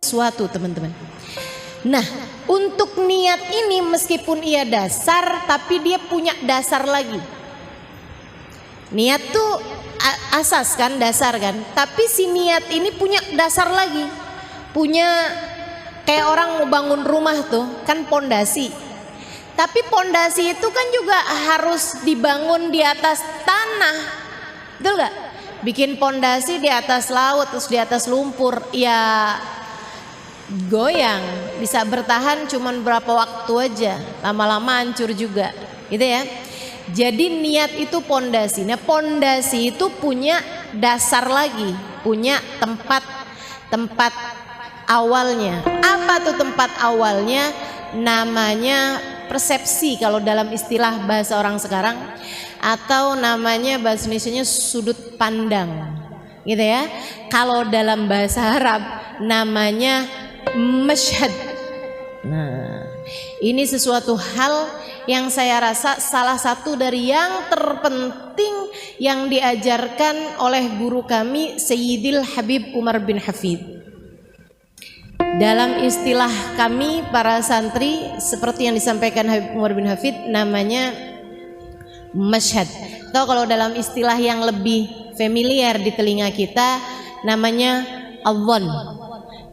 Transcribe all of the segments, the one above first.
sesuatu, teman-teman. Nah, untuk niat ini meskipun ia dasar, tapi dia punya dasar lagi. Niat tuh asas kan, dasar kan. Tapi si niat ini punya dasar lagi. Punya kayak orang mau bangun rumah tuh, kan pondasi. Tapi pondasi itu kan juga harus dibangun di atas tanah. Betul gak? Bikin pondasi di atas laut, terus di atas lumpur, ya goyang, bisa bertahan cuman berapa waktu aja, lama-lama hancur juga, gitu ya. Jadi niat itu pondasi. Nah, pondasi itu punya dasar lagi, punya tempat awalnya. Apa tuh tempat awalnya? Namanya persepsi kalau dalam istilah bahasa orang sekarang, atau namanya bahasa Indonesianya sudut pandang, gitu ya. Kalau dalam bahasa Arab namanya masyhad. Nah, ini sesuatu hal yang saya rasa salah satu dari yang terpenting yang diajarkan oleh guru kami Sayyidil Habib Umar bin Hafid. Dalam istilah kami para santri, seperti yang disampaikan Habib Umar bin Hafid, namanya masyhad. Atau kalau dalam istilah yang lebih familiar di telinga kita, namanya adh-dhann,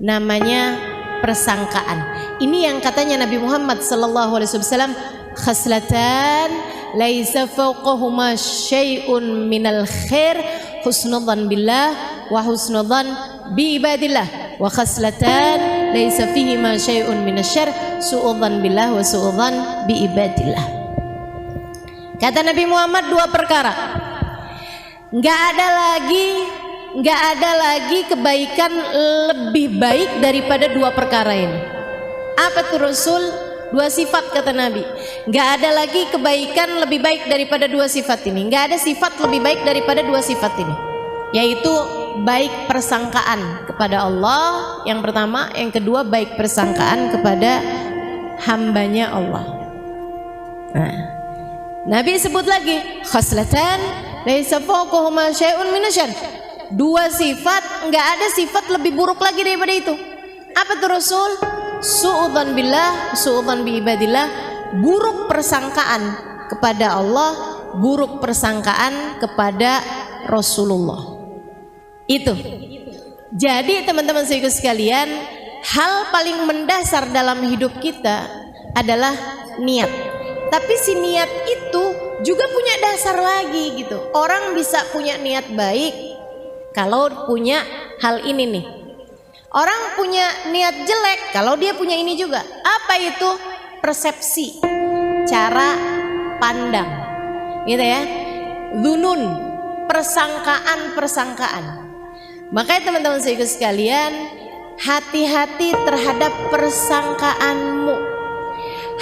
namanya persangkaan. Ini yang katanya Nabi Muhammad SAW, khaslatan laisa fawqahuma syai'un minal khair, husnudzan billah wa husnudzan bi ibadillah, wa khaslatan laisa fihima syai'un minasyarr, su'udzan billah wa su'udzan bi ibadillah. Kata Nabi Muhammad, dua perkara, nggak ada lagi kebaikan lebih baik daripada dua perkara ini. Apa tuh Rasul? Dua sifat, kata Nabi. Nggak ada lagi kebaikan lebih baik daripada dua sifat ini. Nggak ada sifat lebih baik daripada dua sifat ini, yaitu baik persangkaan kepada Allah yang pertama, yang kedua baik persangkaan kepada hambanya Allah. Nah, Nabi sebut lagi khaslatan laisa fawqahuma syai'un minasyarr. Dua sifat, nggak ada sifat lebih buruk lagi daripada itu. Apa tuh Rasul? Su'udzan billah, su'udzan bi ibadillah. Buruk persangkaan kepada Allah, buruk persangkaan kepada Rasulullah. Itu. Jadi teman-teman sekalian, hal paling mendasar dalam hidup kita adalah niat. Tapi si niat itu juga punya dasar lagi gitu. Orang bisa punya niat baik kalau punya hal ini nih. Orang punya niat jelek kalau dia punya ini juga. Apa itu? Persepsi, cara pandang, gitu ya. Dzunun, persangkaan. Makanya teman-teman sekalian, hati-hati terhadap persangkaanmu,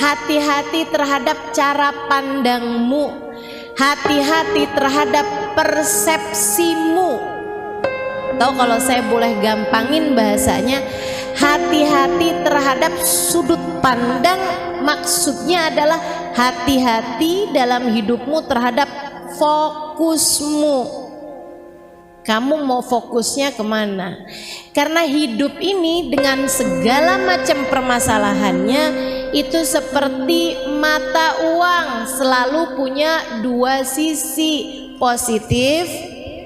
hati-hati terhadap cara pandangmu, hati-hati terhadap persepsimu. Atau kalau saya boleh gampangin bahasanya, hati-hati terhadap sudut pandang. Maksudnya adalah hati-hati dalam hidupmu terhadap fokusmu. Kamu mau fokusnya kemana? Karena hidup ini dengan segala macam permasalahannya itu seperti mata uang, selalu punya dua sisi, positif,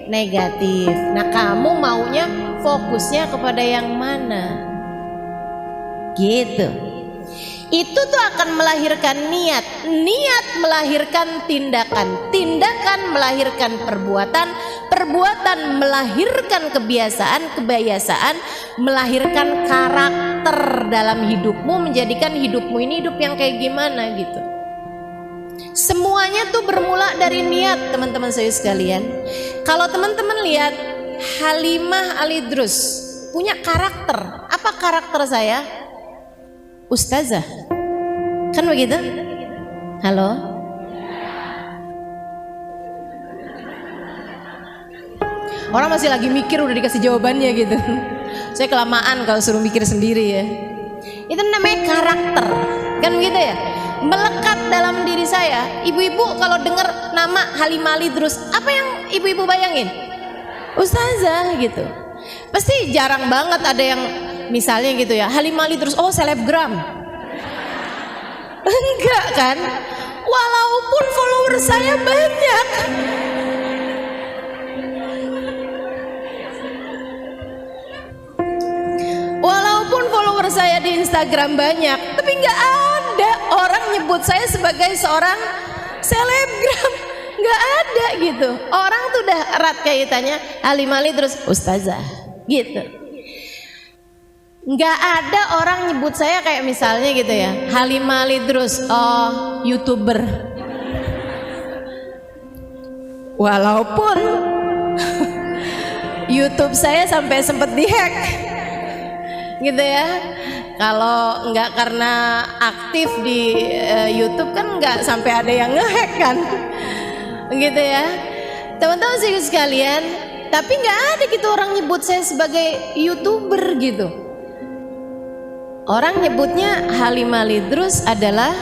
negatif. Nah, kamu maunya fokusnya kepada yang mana? Gitu. Itu tuh akan melahirkan niat, niat melahirkan tindakan, tindakan melahirkan perbuatan, perbuatan melahirkan kebiasaan, kebiasaan melahirkan karakter dalam hidupmu, menjadikan hidupmu ini hidup yang kayak gimana gitu. Semuanya tuh bermula dari niat, teman-teman saya sekalian. Kalau teman-teman lihat Halimah Al-Idrus punya karakter. Apa karakter saya? Ustazah. Kan begitu? Halo? Orang masih lagi mikir udah dikasih jawabannya gitu. Saya kelamaan kalau suruh mikir sendiri ya. Itu namanya karakter. Kan begitu ya? Melekat dalam diri saya. Ibu-ibu kalau dengar nama Halimah Al-Idrus, apa yang ibu-ibu bayangin? Ustazah gitu. Pasti jarang banget ada yang misalnya gitu ya, Halimah Idrus, oh selebgram. Enggak kan? Walaupun follower saya banyak. Walaupun follower saya di Instagram banyak, tapi nggak ada orang nyebut saya sebagai seorang selebgram. Nggak ada gitu. Orang tuh udah erat kaitannya Halimah Idrus ustazah gitu. Nggak ada orang nyebut saya kayak misalnya gitu ya, Halimah Idrus, oh YouTuber. Walaupun YouTube saya sampai sempet dihack gitu ya. Kalau nggak karena aktif di YouTube kan nggak sampai ada yang ngehack kan gitu ya teman-teman sekalian. Tapi nggak ada gitu orang nyebut saya sebagai YouTuber gitu. Orang nyebutnya Halimah Idrus adalah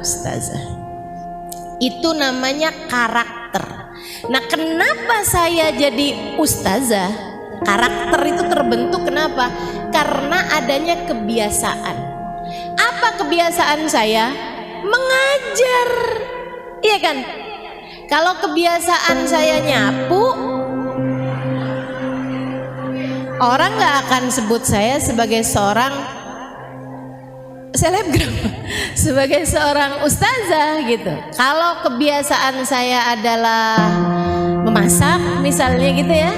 ustazah. Itu namanya karakter. Nah, kenapa saya jadi ustazah? Karakter itu terbentuk kenapa? Karena adanya kebiasaan. Apa kebiasaan saya? Mengajar. Iya kan? Kalau kebiasaan saya nyapu, orang gak akan sebut saya sebagai seorang selebgram, sebagai seorang ustazah gitu. Kalau kebiasaan saya adalah memasak misalnya gitu ya,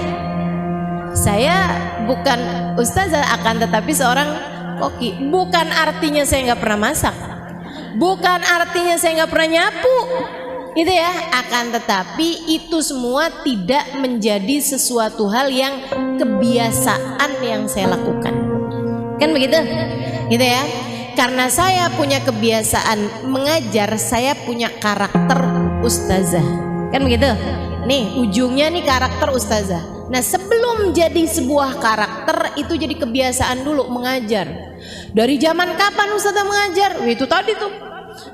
saya bukan ustazah akan tetapi seorang koki. Bukan artinya saya nggak pernah masak, bukan artinya saya nggak pernah nyapu gitu ya, akan tetapi itu semua tidak menjadi sesuatu hal yang kebiasaan yang saya lakukan, kan begitu gitu ya. Karena saya punya kebiasaan mengajar, saya punya karakter ustazah, kan begitu. Nih ujungnya nih karakter ustazah. Nah, sebelum jadi sebuah karakter itu jadi kebiasaan dulu mengajar. Dari zaman kapan ustazah mengajar? Itu tadi tuh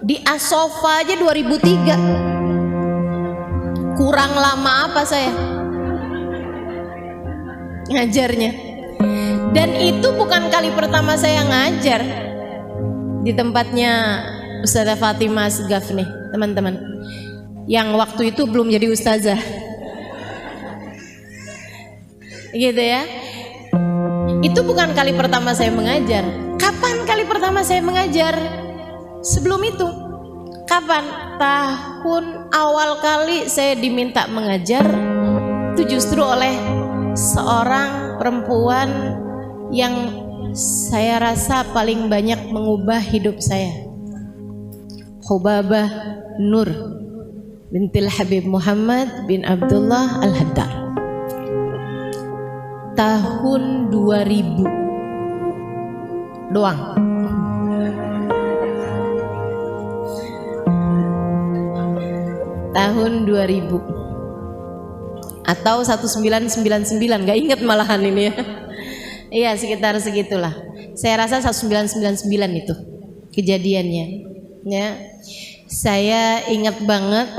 di Asofa aja 2003. Kurang lama apa saya ngajarnya. Dan itu bukan kali pertama saya ngajar di tempatnya Ustazah Fatimah Segaf nih teman-teman, yang waktu itu belum jadi ustazah gitu ya. Itu bukan kali pertama saya mengajar. Kapan kali pertama saya mengajar? Sebelum itu kapan? Tahun awal kali saya diminta mengajar itu justru oleh seorang perempuan yang saya rasa paling banyak mengubah hidup saya, Hubabah Nur bintil Habib Muhammad bin Abdullah Al-Haddar. Tahun 2000 doang. Tahun 2000 atau 1999, gak inget malahan ini ya. Iya sekitar segitulah. Saya rasa 1999 itu kejadiannya ya. Saya ingat banget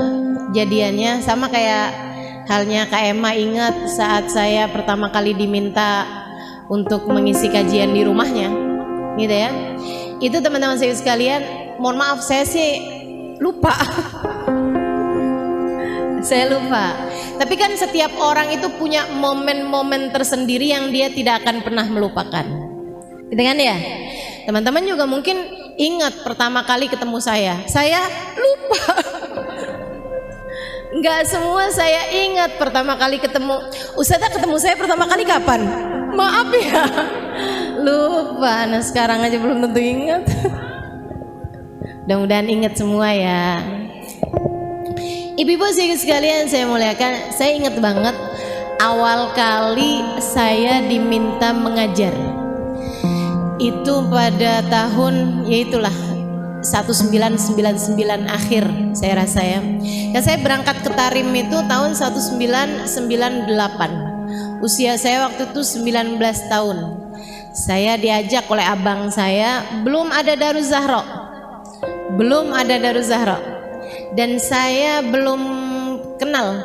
jadiannya, sama kayak halnya Kak Emma ingat saat saya pertama kali diminta untuk mengisi kajian di rumahnya gitu ya. Itu teman-teman saya sekalian, mohon maaf saya sih lupa. Saya lupa. Tapi kan setiap orang itu punya momen-momen tersendiri yang dia tidak akan pernah melupakan. Gitu kan ya? Teman-teman juga mungkin ingat pertama kali ketemu saya. Saya lupa. Enggak semua saya ingat pertama kali ketemu. Ustazah ketemu saya pertama kali kapan? Maaf ya. Lupa. Nah sekarang aja belum tentu ingat. Mudah-mudahan ingat semua ya. Ibu-ibu sekalian saya muliakan, saya ingat banget awal kali saya diminta mengajar. Itu pada tahun yaitulah 1999 akhir saya rasa ya. Ya saya berangkat ke Tarim itu tahun 1998. Usia saya waktu itu 19 tahun. Saya diajak oleh abang saya, belum ada Daruz Zahra. Belum ada Daruz Zahra. Dan saya belum kenal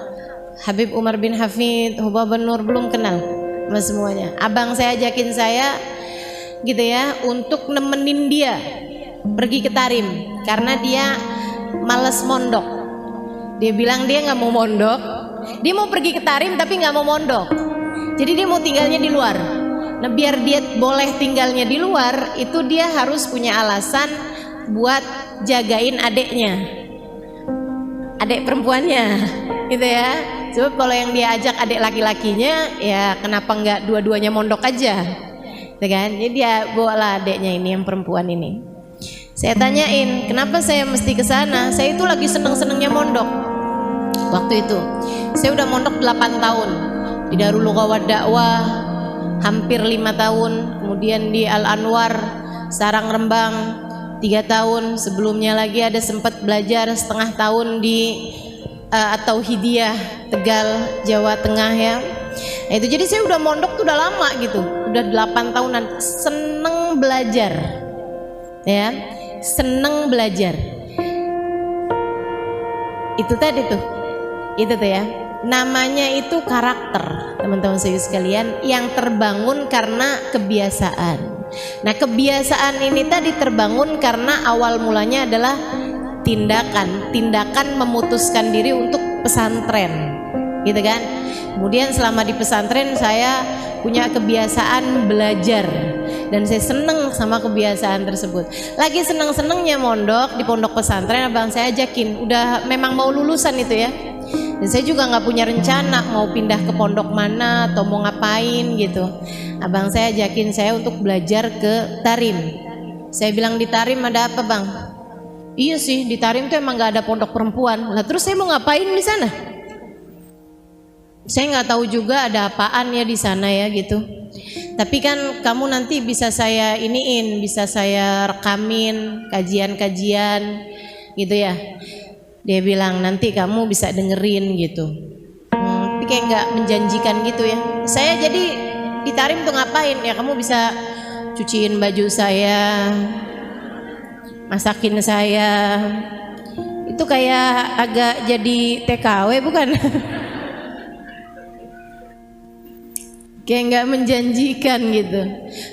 Habib Umar bin Hafid, Hubabah Nur, belum kenal sama semuanya. Abang saya ajakin saya gitu ya, untuk nemenin dia pergi ke Tarim karena dia males mondok. Dia bilang dia nggak mau mondok, dia mau pergi ke Tarim tapi nggak mau mondok. Jadi dia mau tinggalnya di luar. Nah biar dia boleh tinggalnya di luar, itu dia harus punya alasan buat jagain adeknya, adek perempuannya, gitu ya. Sebab kalau yang dia ajak adek laki-lakinya, ya kenapa nggak dua-duanya mondok aja, gitu kan? Jadi dia bawa adeknya ini yang perempuan ini. Saya tanyain, kenapa saya mesti ke sana? Saya itu lagi seneng-senengnya mondok. Waktu itu, saya udah mondok 8 tahun di Darul Lughah Dakwah, hampir 5 tahun, kemudian di Al Anwar Sarang Rembang 3 tahun, sebelumnya lagi ada sempat belajar setengah tahun di atau Hidiyah Tegal Jawa Tengah ya. Nah, itu jadi saya udah mondok tuh udah lama gitu, udah 8 tahunan, seneng belajar ya, seneng belajar. Itu tadi tuh, itu tuh ya, namanya itu karakter teman-teman sekalian yang terbangun karena kebiasaan. Nah kebiasaan ini tadi terbangun karena awal mulanya adalah tindakan memutuskan diri untuk pesantren, gitu kan. Kemudian selama di pesantren saya punya kebiasaan belajar dan saya seneng sama kebiasaan tersebut. Lagi seneng-senengnya mondok di pondok pesantren, abang saya ajakin, udah memang mau lulusan itu ya. Dan saya juga nggak punya rencana mau pindah ke pondok mana atau mau ngapain gitu. Abang saya ajakin saya untuk belajar ke Tarim. Saya bilang, di Tarim ada apa bang? Iya sih, di Tarim tuh emang nggak ada pondok perempuan. Lah terus saya mau ngapain di sana? Saya nggak tahu juga ada apaan ya di sana ya gitu. Tapi kan kamu nanti bisa saya iniin, bisa saya rekamin kajian-kajian gitu ya. Dia bilang nanti kamu bisa dengerin gitu. Tapi kayak nggak menjanjikan gitu ya. Saya jadi di Tarim tuh ngapain ya? Kamu bisa cuciin baju saya, masakin saya. Itu kayak agak jadi TKW bukan? Kayak nggak menjanjikan gitu.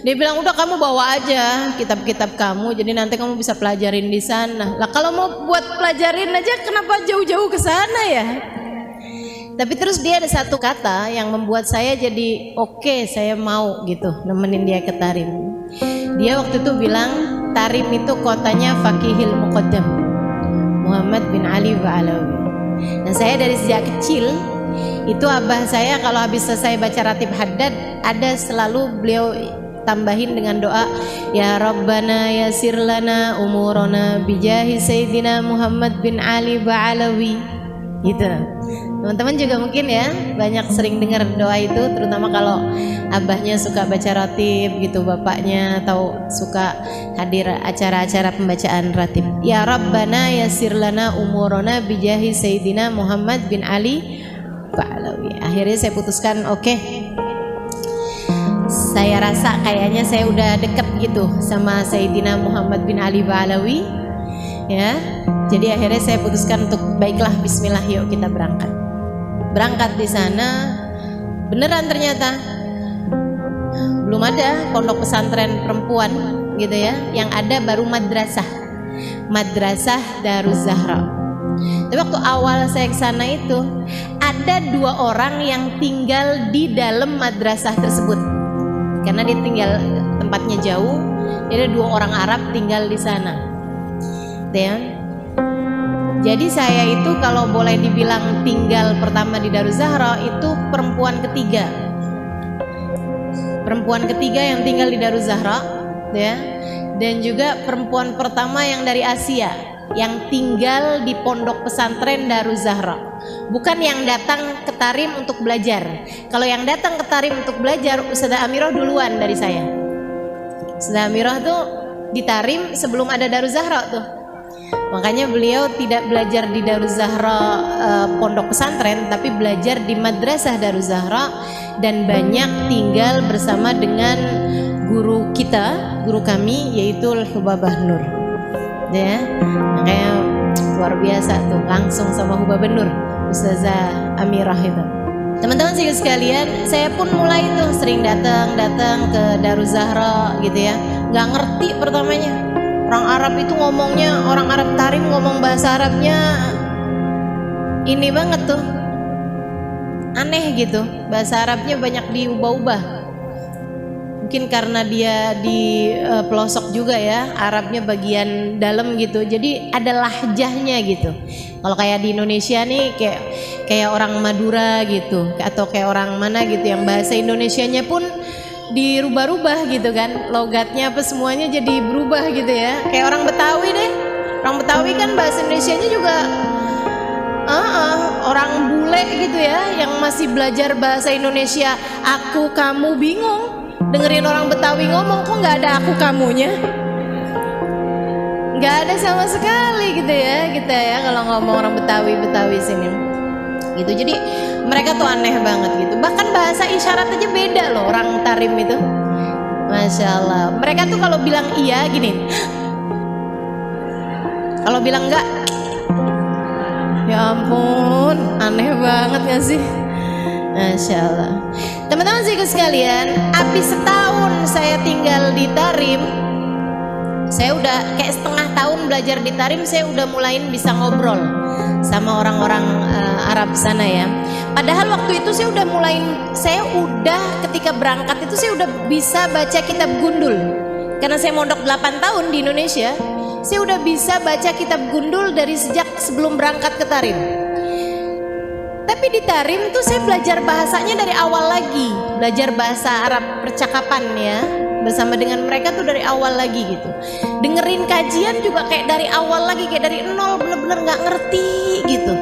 Dia bilang udah kamu bawa aja kitab-kitab kamu, jadi nanti kamu bisa pelajarin di sana. Lah kalau mau buat pelajarin aja kenapa jauh-jauh ke sana ya? Tapi terus dia ada satu kata yang membuat saya jadi oke, saya mau gitu nemenin dia ke Tarim. Dia waktu itu bilang Tarim itu kotanya Faqihil Muqaddam Muhammad bin Ali Ba'alawi. Dan saya dari sejak kecil itu abah saya kalau habis selesai baca Ratib Haddad ada selalu beliau tambahin dengan doa, ya Rabbana yasir lana umurona bijahi Sayyidina Muhammad bin Ali Ba'alawi gitu. Teman-teman juga mungkin ya banyak sering dengar doa itu, terutama kalau abahnya suka baca ratib gitu, bapaknya atau suka hadir acara-acara pembacaan ratib. Ya Rabbana yasir lana umurona bijahi Sayyidina Muhammad bin Ali Ba'alawi. Akhirnya saya putuskan oke, saya rasa kayaknya saya udah deket gitu sama Sayyidina Muhammad bin Ali Ba'alawi ya. Jadi akhirnya saya putuskan untuk baiklah bismillah yuk kita berangkat. Berangkat di sana beneran ternyata belum ada pondok pesantren perempuan gitu ya. Yang ada baru madrasah Daruz Zahra. Tapi waktu awal saya ke sana itu ada 2 orang yang tinggal di dalam madrasah tersebut. Karena dia tinggal tempatnya jauh, jadi ada 2 orang Arab tinggal di sana. Ya. Jadi saya itu kalau boleh dibilang tinggal pertama di Daruz Zahra itu perempuan ketiga. Perempuan ketiga yang tinggal di Daruz Zahra ya. Dan juga perempuan pertama yang dari Asia yang tinggal di pondok pesantren Daruz Zahra. Bukan yang datang ke Tarim untuk belajar. Kalau yang datang ke Tarim untuk belajar Ustazah Amirah duluan dari saya. Ustazah Amirah tuh di Tarim sebelum ada Daruz Zahra tuh. Makanya beliau tidak belajar di Daruz Zahra pondok pesantren, tapi belajar di madrasah Daruz Zahra dan banyak tinggal bersama dengan guru kita, guru kami yaitu Hubabah Nur. Ya, makanya luar biasa tuh langsung sama Hubabah Nur, Ustazah Amirah itu. Teman-teman sekalian, saya pun mulai tuh sering datang ke Daruz Zahra gitu ya. Nggak ngerti pertamanya. Orang Arab itu ngomongnya, orang Arab Tarim ngomong bahasa Arabnya ini banget tuh, aneh gitu. Bahasa Arabnya banyak diubah-ubah. Mungkin karena dia di pelosok juga ya, Arabnya bagian dalam gitu. Jadi ada lahjahnya gitu. Kalau kayak di Indonesia nih kayak orang Madura gitu, atau kayak orang mana gitu yang bahasa Indonesianya pun dirubah-rubah gitu kan. Logatnya apa semuanya jadi berubah gitu ya. Kayak orang Betawi deh. Orang Betawi kan bahasa Indonesianya juga orang bule gitu ya, yang masih belajar bahasa Indonesia aku kamu bingung. Dengerin orang Betawi ngomong kok nggak ada aku kamunya, nggak ada sama sekali gitu ya kita ya kalau ngomong orang Betawi sini gitu. Jadi mereka tuh aneh banget gitu. Bahkan bahasa isyarat aja beda loh orang Tarim itu, Masya Allah. Mereka tuh kalau bilang iya gini, kalau bilang enggak, ya ampun, aneh banget gak sih? Masya Allah. Teman-teman sekalian, habis setahun saya tinggal di Tarim, saya udah kayak setengah tahun belajar di Tarim, saya udah mulai bisa ngobrol sama orang-orang Arab sana ya. Padahal waktu itu saya udah ketika berangkat itu saya udah bisa baca kitab Gundul. Karena saya mondok 8 tahun di Indonesia, saya udah bisa baca kitab Gundul dari sejak sebelum berangkat ke Tarim. Tapi di Tarim tuh saya belajar bahasanya dari awal lagi, belajar bahasa Arab percakapan ya, bersama dengan mereka tuh dari awal lagi gitu. Dengerin kajian juga kayak dari awal lagi, kayak dari nol, bener-bener nggak ngerti gitu.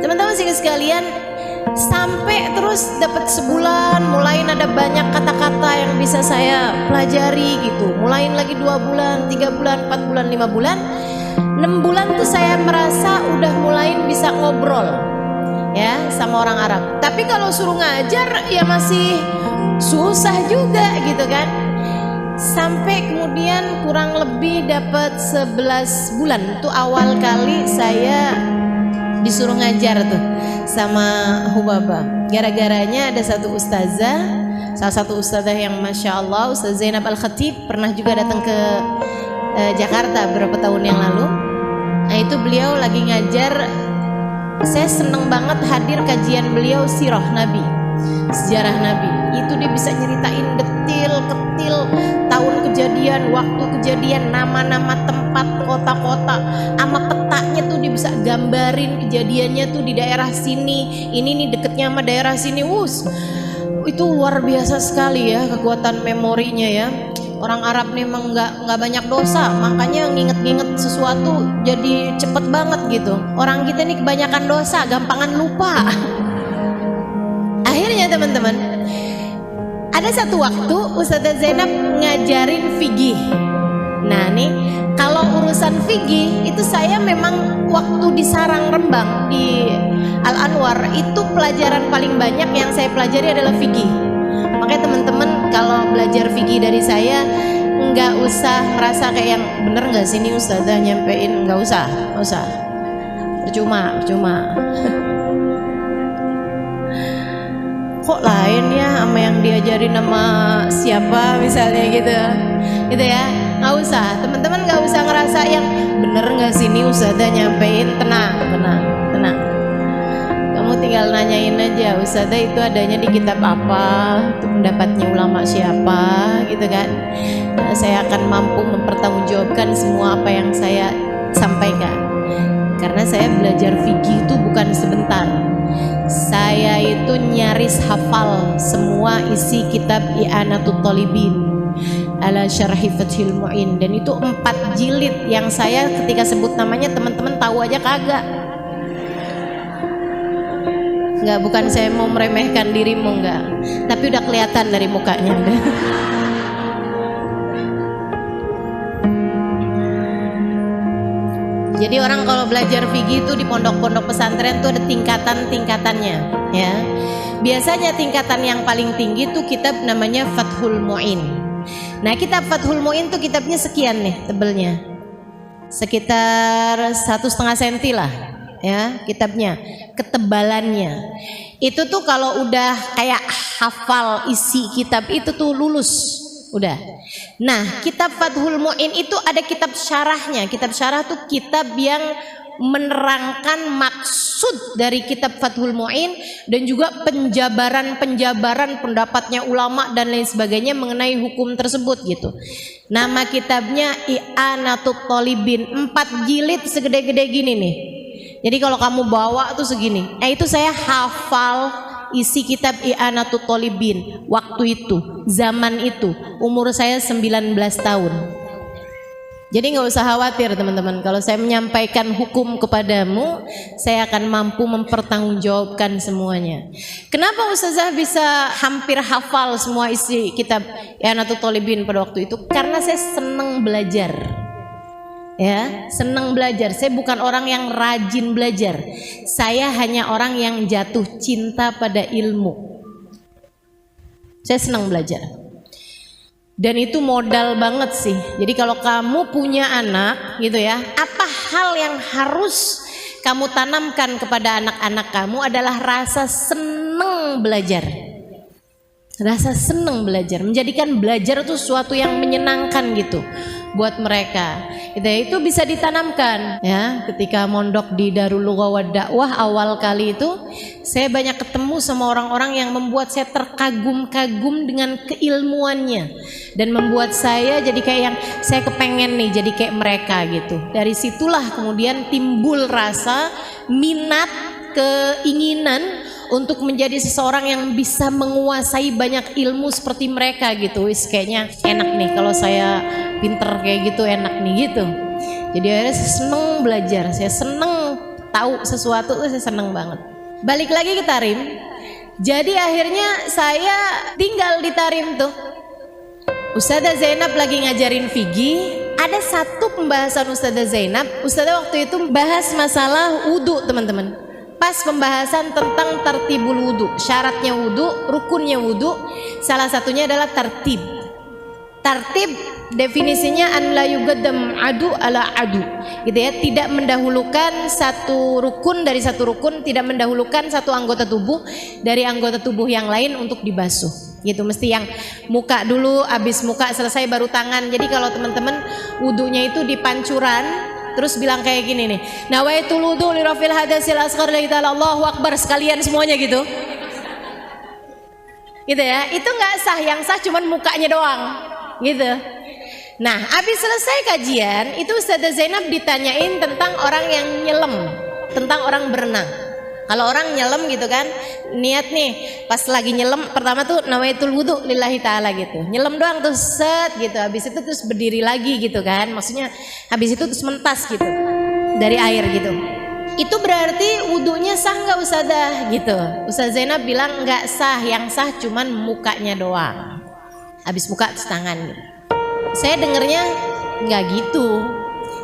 Teman-teman sekalian, sampai terus dapat sebulan, mulai ada banyak kata-kata yang bisa saya pelajari gitu. Mulain lagi 2 bulan, 3 bulan, 4 bulan, 5 bulan, 6 bulan tuh saya merasa udah mulai bisa ngobrol ya sama orang Arab. Tapi kalau suruh ngajar ya masih susah juga gitu kan. Sampai kemudian kurang lebih dapat 11 bulan tuh awal kali saya disuruh ngajar tuh sama Hubaba. Gara-garanya ada satu ustazah, salah satu ustazah yang Masya Allah, Ustazah Zainab Al-Khatib, pernah juga datang ke Jakarta beberapa tahun yang lalu. Nah itu beliau lagi ngajar. Saya seneng banget hadir kajian beliau sirah Nabi, sejarah Nabi. Itu dia bisa nyeritain detil-ketil tahun kejadian, waktu kejadian, nama-nama tempat, kota-kota, sama petanya tuh dia bisa gambarin kejadiannya tuh di daerah sini. Ini nih deketnya sama daerah sini. Itu luar biasa sekali ya kekuatan memorinya ya. Orang Arab nih emang nggak banyak dosa, makanya nginget-nginget sesuatu jadi cepet banget gitu. Orang kita nih kebanyakan dosa, gampangan lupa. Akhirnya teman-teman, ada satu waktu Ustazah Zainab ngajarin fikih. Nah nih, kalau urusan fikih itu saya memang waktu di Sarang Rembang di Al Anwar itu pelajaran paling banyak yang saya pelajari adalah fikih. Makanya teman-teman kalau belajar fikih dari saya nggak usah ngerasa kayak yang bener nggak sih ini ustazah nyampein, nggak usah, percuma. Kok lain ya sama yang diajarin sama siapa misalnya gitu ya, nggak usah. Teman-teman nggak usah ngerasa yang bener nggak sih ini ustazah nyampein, tenang. Kamu tinggal nanyain aja, ustazah itu adanya di kitab apa, itu pendapatnya ulama siapa gitu kan. Nah, saya akan mampu mempertanggungjawabkan semua apa yang saya sampaikan. Karena saya belajar fikih itu bukan sebentar. Saya itu nyaris hafal semua isi kitab I'anatul Talibin ala Syarhi Fathil Mu'in, dan itu 4 jilid yang saya ketika sebut namanya teman-teman tahu aja kagak. Enggak, bukan saya mau meremehkan dirimu, enggak, tapi udah kelihatan dari mukanya. Jadi orang kalau belajar fikih itu di pondok-pondok pesantren tuh ada tingkatan-tingkatannya ya. Biasanya tingkatan yang paling tinggi tuh kitab namanya Fathul Mu'in. Nah kitab Fathul Mu'in tuh kitabnya sekian nih tebelnya, sekitar 1,5 cm lah ya kitabnya, ketebalannya. Itu tuh kalau udah kayak hafal isi kitab itu tuh lulus, udah. Nah, kitab Fathul Mu'in itu ada kitab syarahnya. Kitab syarah tuh kitab yang menerangkan maksud dari kitab Fathul Mu'in dan juga penjabaran pendapatnya ulama dan lain sebagainya mengenai hukum tersebut gitu. Nama kitabnya I'anatul Thalibin, 4 jilid segede-gede gini nih. Jadi kalau kamu bawa tuh segini. Itu saya hafal isi kitab I'anatul Thalibin waktu itu, zaman itu, umur saya 19 tahun. Jadi nggak usah khawatir teman-teman, kalau saya menyampaikan hukum kepadamu, saya akan mampu mempertanggungjawabkan semuanya. Kenapa Ustazah bisa hampir hafal semua isi kitab I'anatul Thalibin pada waktu itu? Karena saya senang belajar. Ya, senang belajar. Saya bukan orang yang rajin belajar. Saya hanya orang yang jatuh cinta pada ilmu. Saya senang belajar. Dan itu modal banget sih. Jadi kalau kamu punya anak gitu ya, apa hal yang harus kamu tanamkan kepada anak-anak kamu adalah rasa senang belajar. Rasa senang belajar, menjadikan belajar itu sesuatu yang menyenangkan gitu buat mereka. Itu bisa ditanamkan ya. Ketika mondok di Darul Lughah wa Dakwah awal kali itu, saya banyak ketemu sama orang-orang yang membuat saya terkagum-kagum dengan keilmuannya dan membuat saya jadi kayak yang saya kepengen nih jadi kayak mereka gitu. Dari situlah kemudian timbul rasa minat, keinginan untuk menjadi seseorang yang bisa menguasai banyak ilmu seperti mereka gitu. Kayaknya enak nih kalau saya pinter kayak gitu, enak nih gitu. Jadi akhirnya saya seneng belajar, saya seneng tahu sesuatu tuh, saya seneng banget. Balik lagi ke Tarim. Jadi akhirnya saya tinggal di Tarim tuh. Ustazah Zainab lagi ngajarin fikih. Ada satu pembahasan Ustazah Zainab. Ustazah waktu itu bahas masalah wudu teman-teman. Pas pembahasan tentang tartibul wudu, syaratnya wudu, rukunnya wudu, salah satunya adalah tartib. Tartib definisinya an la yuqaddam adu ala adu, gitu ya, tidak mendahulukan satu rukun dari satu rukun, tidak mendahulukan satu anggota tubuh dari anggota tubuh yang lain untuk dibasuh. Gitu, mesti yang muka dulu, habis muka selesai baru tangan. Jadi kalau teman-teman wudunya itu di pancuran, terus bilang kayak gini nih, nawaitul wudu li rafil hadasil asghar la ilaha illallah, Allahu akbar, sekalian semuanya gitu. Gitu ya, itu nggak sah, yang sah cuman mukanya doang gitu. Nah, habis selesai kajian itu Ustazah Zainab ditanyain tentang orang yang nyelam, tentang orang berenang. Kalau orang nyelam gitu kan, niat nih pas lagi nyelam pertama tuh nawaitul wudu lillahi ta'ala gitu, nyelam doang tuh set gitu, habis itu terus berdiri lagi gitu kan, maksudnya habis itu terus mentas gitu dari air gitu. Itu berarti wudunya sah nggak Ustazah gitu? Ustazah Zainab bilang nggak sah, yang sah cuman mukanya doang. Habis muka terus tangan gitu. Saya dengernya nggak gitu.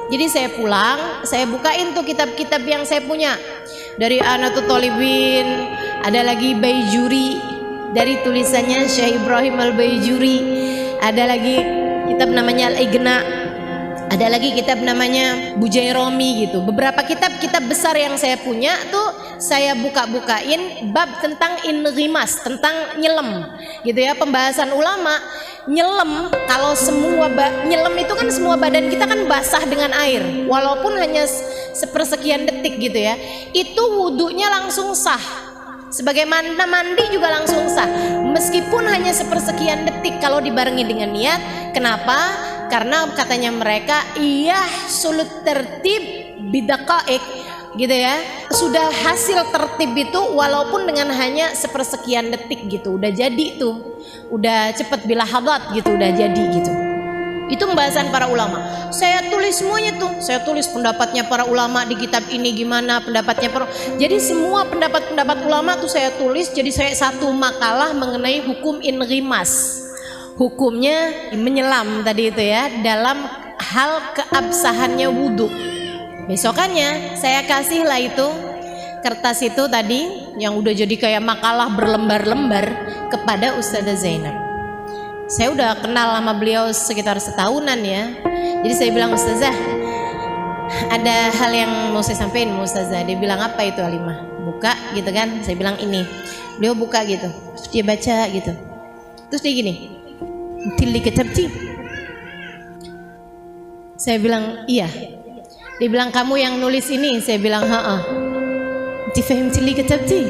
Jadi saya pulang, saya bukain tuh kitab-kitab yang saya punya. Dari I'anatul Thalibin, ada lagi Baijuri dari tulisannya Syekh Ibrahim Al-Baijuri, ada lagi kitab namanya Al-Ighna, ada lagi kitab namanya Bujairami gitu. Beberapa kitab-kitab besar yang saya punya tuh saya buka-bukain bab tentang inghimas, tentang nyelam gitu ya. Pembahasan ulama nyelam, kalau semua nyelam itu kan semua badan kita kan basah dengan air, walaupun hanya sepersekian detik gitu ya, itu wudunya langsung sah. Sebagaimana mandi juga langsung sah, meskipun hanya sepersekian detik kalau dibarengi dengan niat. Kenapa? Karena katanya mereka iya sulut tertib bidaqaik gitu ya, sudah hasil tertib itu walaupun dengan hanya sepersekian detik gitu, udah jadi tuh, udah cepet bilahadat gitu, udah jadi gitu. Itu pembahasan para ulama. Saya tulis semuanya tuh. Saya tulis pendapatnya para ulama di kitab ini gimana, pendapatnya para. Jadi semua pendapat-pendapat ulama tuh saya tulis. Jadi saya satu makalah mengenai hukum inghimas. Hukumnya menyelam tadi itu ya, dalam hal keabsahannya wudu. Besokannya saya kasih lah itu kertas itu tadi yang udah jadi kayak makalah berlembar-lembar kepada Ustazah Zainab. Saya udah kenal sama beliau sekitar setahunan ya. Jadi saya bilang, Ustazah, ada hal yang mau saya sampaikan Ustazah. Dia bilang apa itu Halimah? Buka gitu kan. Saya bilang ini. Beliau buka gitu. Terus dia baca gitu. Terus dia gini. Tilli katabti. Saya bilang iya. Dia bilang kamu yang nulis ini. Saya bilang haa. Tifahim tilli katabti.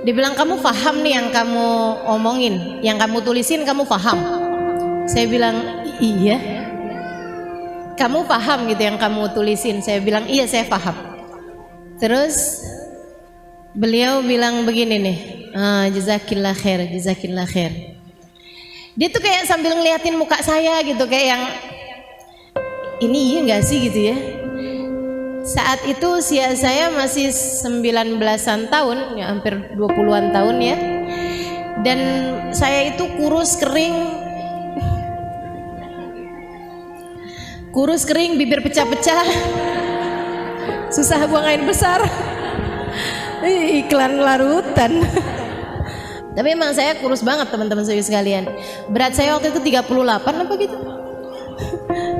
Dia bilang kamu paham nih yang kamu omongin, yang kamu tulisin kamu paham. Saya bilang iya. Kamu paham gitu yang kamu tulisin? Saya bilang iya saya paham. Terus beliau bilang begini nih, jazakillah khair, jazakillah khair. Dia tuh kayak sambil ngeliatin muka saya gitu, kayak yang ini iya nggak sih gitu ya. Saat itu usia saya masih 19-an tahun, ya hampir 20-an tahun ya. Dan saya itu kurus kering, bibir pecah-pecah, susah buang air besar, iklan larutan. Tapi emang saya kurus banget teman-teman saya sekalian. Berat saya waktu itu 38 apa gitu,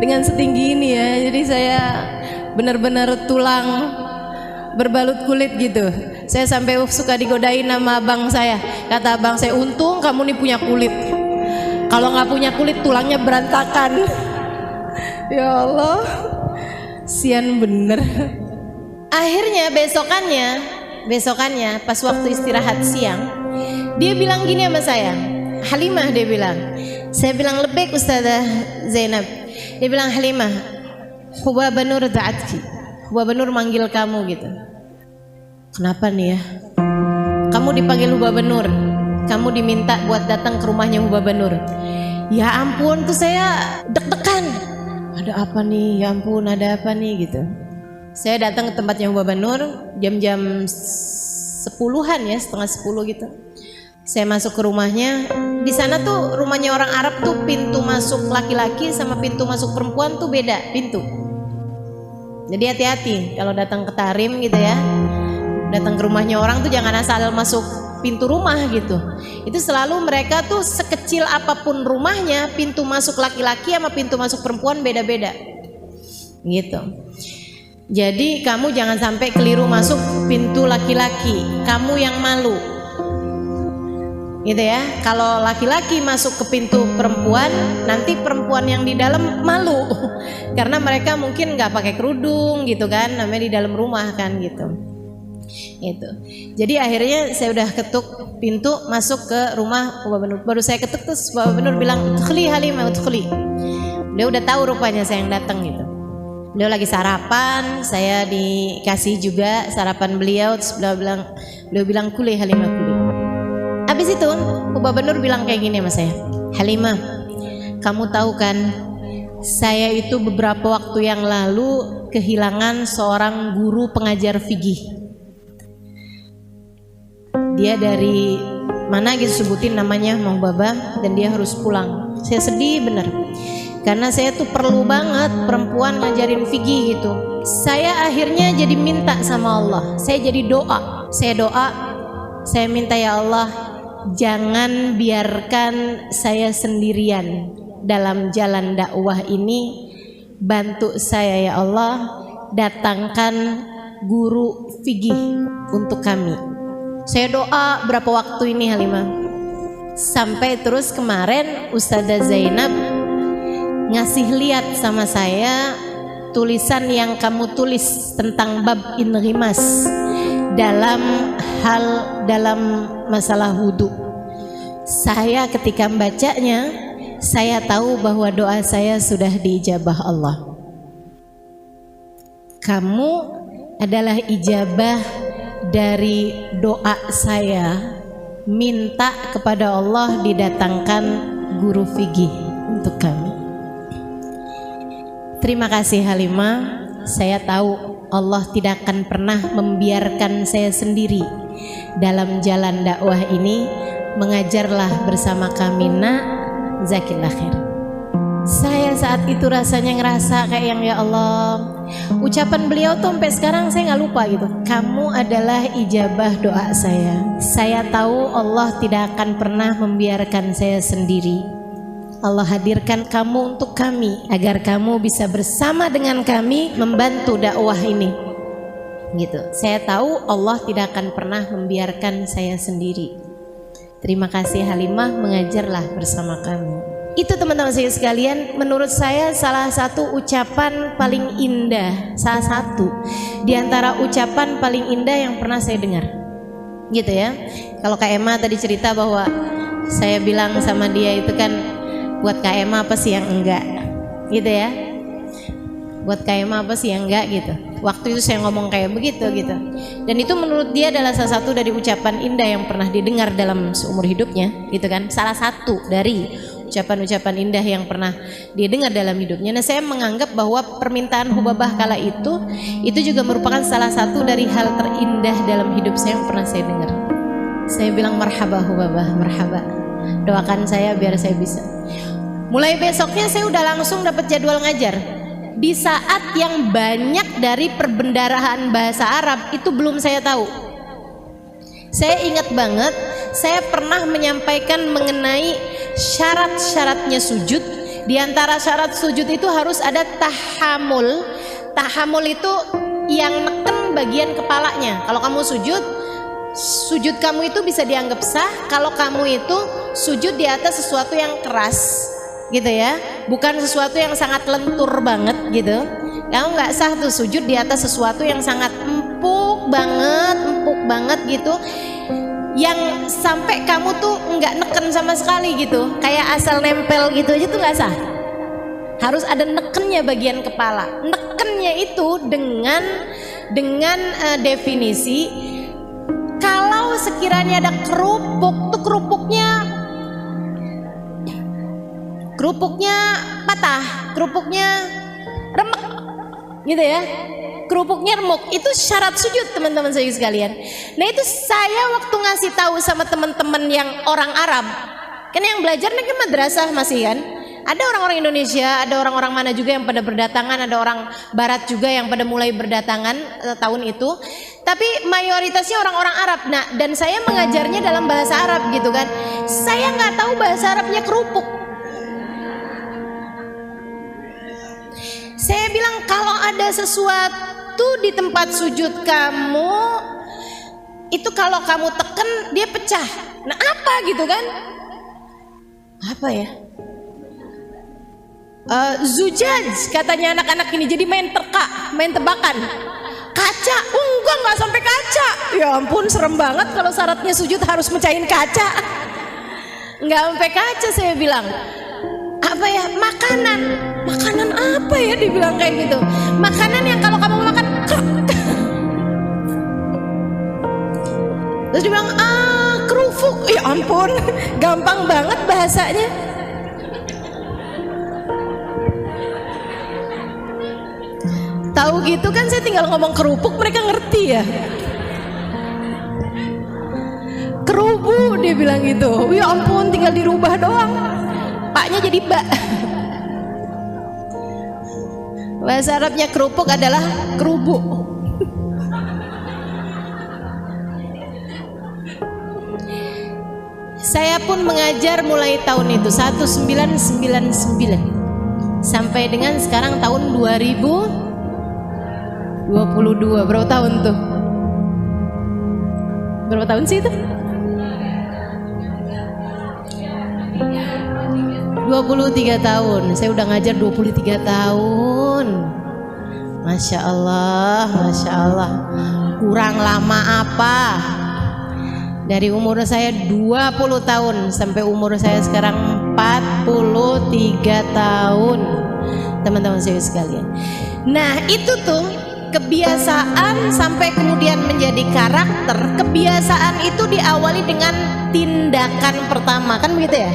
dengan setinggi ini ya. Jadi saya benar-benar tulang berbalut kulit gitu. Saya sampai suka digodain sama abang saya. Kata abang saya, untung kamu nih punya kulit, kalau nggak punya kulit tulangnya berantakan. Ya Allah, sian bener. Akhirnya besokannya pas waktu istirahat siang, dia bilang gini sama saya, Halimah, dia bilang, saya bilang lebih Ustazah Zainab. Dia bilang, Halimah, Hubaba Nur da'atki, Hubaba Nur manggil kamu gitu. Kenapa nih ya? Kamu dipanggil Hubaba Nur, kamu diminta buat datang ke rumahnya Hubaba Nur. Ya ampun, tuh saya deg-degan. Ada apa nih? Ya ampun, ada apa nih gitu. Saya datang ke tempatnya Hubaba Nur jam-jam 10-an ya, setengah 10 gitu. Saya masuk ke rumahnya. Di sana tuh rumahnya orang Arab tuh pintu masuk laki-laki sama pintu masuk perempuan tuh beda pintu. Jadi hati-hati kalau datang ke Tarim gitu ya. Datang ke rumahnya orang tuh jangan asal masuk pintu rumah gitu. Itu selalu mereka tuh sekecil apapun rumahnya, pintu masuk laki-laki sama pintu masuk perempuan beda-beda gitu. Jadi kamu jangan sampai keliru masuk pintu laki-laki, kamu yang malu gitu ya. Kalau laki-laki masuk ke pintu perempuan, nanti perempuan yang di dalam malu karena mereka mungkin nggak pakai kerudung gitu kan, namanya di dalam rumah kan gitu. Itu. Jadi akhirnya saya udah ketuk pintu masuk ke rumah Hubaba Nur. Baru saya ketuk terus Hubaba Nur bilang, "Udkhuli Halimah, udkhuli." Dia udah tahu rupanya saya yang datang gitu. Beliau lagi sarapan, saya dikasih juga sarapan beliau. Terus beliau bilang, "Kuli Halimah, kuli." Habis itu Hubaba Nur bilang kayak gini sama saya, "Halimah, kamu tahu kan, saya itu beberapa waktu yang lalu kehilangan seorang guru pengajar fikih. Dia dari mana gitu sebutin namanya Mang Baba, dan dia harus pulang. Saya sedih bener, karena saya tuh perlu banget perempuan ngajarin fikih gitu. Saya akhirnya jadi minta sama Allah, saya jadi doa, saya minta ya Allah, jangan biarkan saya sendirian dalam jalan dakwah ini. Bantu saya ya Allah, datangkan guru fikih untuk kami." Saya doa berapa waktu ini Halimah, sampai terus kemarin Ustazah Zainab ngasih lihat sama saya tulisan yang kamu tulis tentang bab inrimas dalam masalah wudu. Saya ketika membacanya, saya tahu bahwa doa saya sudah diijabah Allah. Kamu adalah ijabah dari doa saya minta kepada Allah didatangkan guru fikih untuk kami. Terima kasih Halimah. Saya tahu Allah tidak akan pernah membiarkan saya sendiri dalam jalan dakwah ini. Mengajarlah bersama kami, nak. Zakillah khair. Saya saat itu rasanya ngerasa kayak yang ya Allah, ucapan beliau tuh sampai sekarang saya nggak lupa gitu. Kamu adalah ijabah doa saya. Saya tahu Allah tidak akan pernah membiarkan saya sendiri. Allah hadirkan kamu untuk kami agar kamu bisa bersama dengan kami membantu dakwah ini. Gitu. Saya tahu Allah tidak akan pernah membiarkan saya sendiri. Terima kasih Halimah, mengajarlah bersama kami. Itu teman-teman saya sekalian, menurut saya salah satu ucapan paling indah, salah satu di antara ucapan paling indah yang pernah saya dengar. Gitu ya. Kalau Kak Emma tadi cerita bahwa saya bilang sama dia itu kan, buat Kak Emma apa sih yang enggak? Gitu ya. Buat Kak Emma apa sih yang enggak gitu. Waktu itu saya ngomong kayak begitu gitu. Dan itu menurut dia adalah salah satu dari ucapan indah yang pernah didengar dalam seumur hidupnya, gitu kan. Salah satu dari ucapan-ucapan indah yang pernah dia dengar dalam hidupnya. Nah, saya menganggap bahwa permintaan Hubabah kala itu juga merupakan salah satu dari hal terindah dalam hidup saya yang pernah saya dengar. Saya bilang marhaba Hubabah, marhaba. Doakan saya biar saya bisa. Mulai besoknya saya udah langsung dapat jadwal ngajar. Di saat yang banyak dari perbendaharaan bahasa Arab itu belum saya tahu. Saya ingat banget, saya pernah menyampaikan mengenai syarat-syaratnya sujud. Di antara syarat sujud itu harus ada tahamul. Tahamul itu yang neken bagian kepalanya. Kalau kamu sujud kamu itu bisa dianggap sah kalau kamu itu sujud di atas sesuatu yang keras, gitu ya, bukan sesuatu yang sangat lentur banget gitu. Kamu nggak sah tuh sujud di atas sesuatu yang sangat empuk banget gitu, yang sampai kamu tuh nggak neken sama sekali gitu, kayak asal nempel gitu aja tuh nggak sah. Harus ada nekennya bagian kepala. Nekennya itu dengan definisi kalau sekiranya ada kerupuk tuh kerupuknya patah, kerupuknya remek gitu ya, kerupuknya remuk, itu syarat sujud teman-teman saya sekalian. Nah, itu saya waktu ngasih tahu sama teman-teman yang orang Arab, kan yang belajar negeri madrasah masih kan, ada orang-orang Indonesia, ada orang-orang mana juga yang pada berdatangan, ada orang Barat juga yang pada mulai berdatangan tahun itu, tapi mayoritasnya orang-orang Arab. Nah, dan saya mengajarnya dalam bahasa Arab gitu kan, saya nggak tahu bahasa Arabnya kerupuk. Saya bilang kalau ada sesuatu di tempat sujud kamu itu kalau kamu tekan dia pecah. Nah, apa gitu kan? Apa ya? Zujaj katanya anak-anak ini, jadi main tebakan. Kaca, enggak sampai kaca. Ya ampun, serem banget kalau syaratnya sujud harus mecahin kaca. Enggak sampai kaca saya bilang. Apa ya, makanan apa ya dibilang kayak gitu, makanan yang kalau kamu makan terus dibilang kerupuk, ya ampun gampang banget bahasanya. Tahu gitu kan, saya tinggal ngomong kerupuk mereka ngerti ya. Kerubu dia bilang gitu, ya ampun tinggal dirubah doang, paknya jadi bak. Bahasa Arabnya kerupuk adalah kerubuk. Saya pun mengajar mulai tahun itu 1999 sampai dengan sekarang tahun 2022. Berapa tahun tuh? Berapa tahun sih itu? 23 tahun. Saya udah ngajar 23 tahun. Masya Allah, Masya Allah. Kurang lama apa? Dari umur saya 20 tahun sampai umur saya sekarang 43 tahun. Teman-teman saya sekalian. Nah, itu tuh kebiasaan sampai kemudian menjadi karakter. Kebiasaan itu diawali dengan tindakan pertama, kan begitu ya?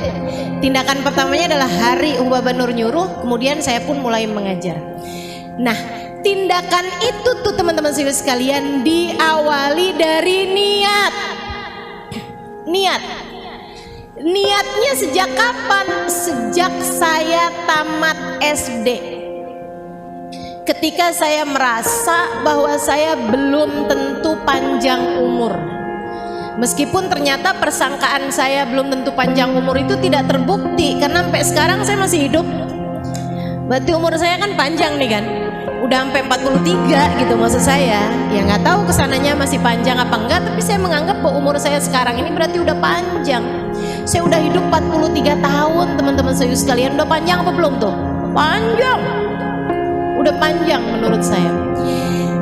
Tindakan pertamanya adalah hari Hubabah Nur nyuruh, kemudian saya pun mulai mengajar. Nah, tindakan itu tuh teman-teman sekalian diawali dari niat. Niatnya sejak kapan? Sejak saya tamat SD. Ketika saya merasa bahwa saya belum tentu panjang umur. Meskipun ternyata persangkaan saya belum tentu panjang umur itu tidak terbukti, karena sampai sekarang saya masih hidup. Berarti umur saya kan panjang nih kan, udah sampai 43 gitu maksud saya. Ya nggak tahu kesananya masih panjang apa enggak, tapi saya menganggap bahwa umur saya sekarang ini berarti udah panjang. Saya udah hidup 43 tahun teman-teman serius sekalian. Udah panjang apa belum tuh? Panjang. Udah panjang menurut saya.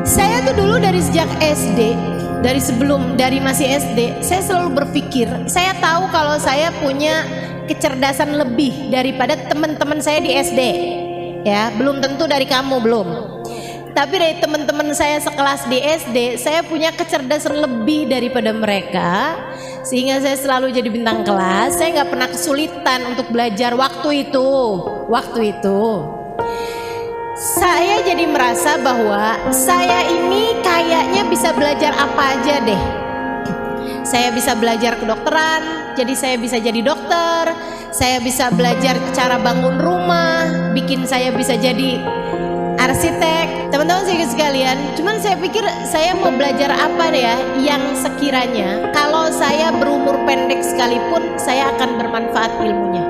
Saya tuh dulu dari sejak SD, dari masih SD, saya selalu berpikir, saya tahu kalau saya punya kecerdasan lebih daripada teman-teman saya di SD. Ya, belum tentu dari kamu, belum. Tapi dari teman-teman saya sekelas di SD, saya punya kecerdasan lebih daripada mereka, sehingga saya selalu jadi bintang kelas. Saya nggak pernah kesulitan untuk belajar waktu itu. Saya jadi merasa bahwa saya ini kayaknya bisa belajar apa aja deh. Saya bisa belajar kedokteran, jadi saya bisa jadi dokter. Saya bisa belajar cara bangun rumah, bikin saya bisa jadi arsitek. Teman-teman sekalian, cuman saya pikir saya mau belajar apa deh ya, yang sekiranya kalau saya berumur pendek sekalipun saya akan bermanfaat ilmunya.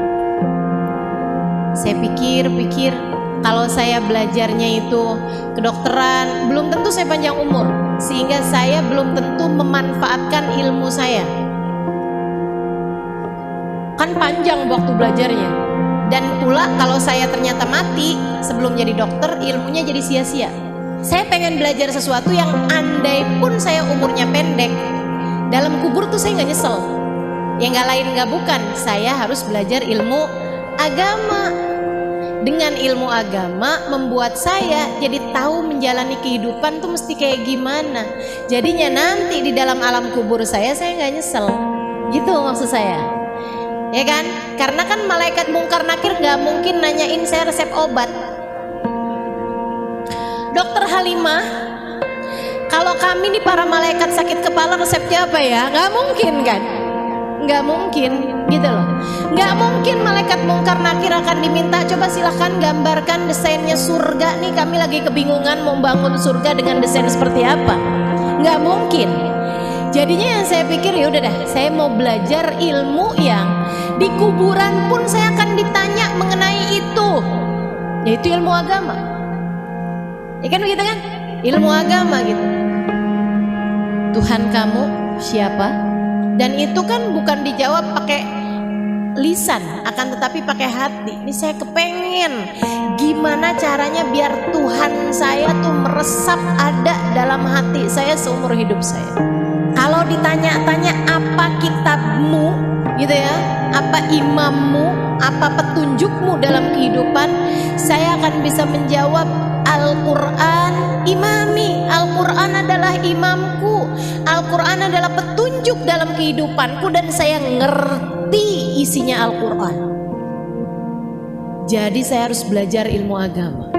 Saya pikir kalau saya belajarnya itu kedokteran, belum tentu saya panjang umur, sehingga saya belum tentu memanfaatkan ilmu saya. Kan panjang waktu belajarnya. Dan pula kalau saya ternyata mati sebelum jadi dokter, ilmunya jadi sia-sia. Saya pengen belajar sesuatu yang andai pun saya umurnya pendek, dalam kubur tuh saya nggak nyesel. Ya nggak lain nggak bukan, saya harus belajar ilmu agama. Dengan ilmu agama membuat saya jadi tahu menjalani kehidupan tuh mesti kayak gimana. Jadinya nanti di dalam alam kubur saya nggak nyesel. Gitu maksud saya. Ya kan? Karena kan malaikat mungkar nakir nggak mungkin nanyain saya resep obat. Dokter Halimah, kalau kami nih para malaikat sakit kepala resepnya apa ya? Nggak mungkin kan? Nggak mungkin gitu loh. Nggak mungkin malaikat mungkar nakir akan diminta, coba silahkan gambarkan desainnya surga nih, kami lagi kebingungan mau bangun surga dengan desain seperti apa. Nggak mungkin. Jadinya yang saya pikir ya udah dah, saya mau belajar ilmu yang di kuburan pun saya akan ditanya mengenai itu, yaitu ilmu agama. Ya kan begitu kan? Ilmu agama gitu. Tuhan kamu siapa? Dan itu kan bukan dijawab pakai lisan, akan tetapi pakai hati. Ini saya kepengen gimana caranya biar Tuhan saya tuh meresap ada dalam hati saya seumur hidup saya. Kalau ditanya-tanya apa kitabmu gitu ya, apa imammu, apa petunjukmu dalam kehidupan, saya akan bisa menjawab Al-Quran imami. Al-Quran adalah imamku, Al-Quran adalah petunjuk dalam kehidupanku, dan saya ngerti isinya Al-Quran. Jadi saya harus belajar ilmu agama.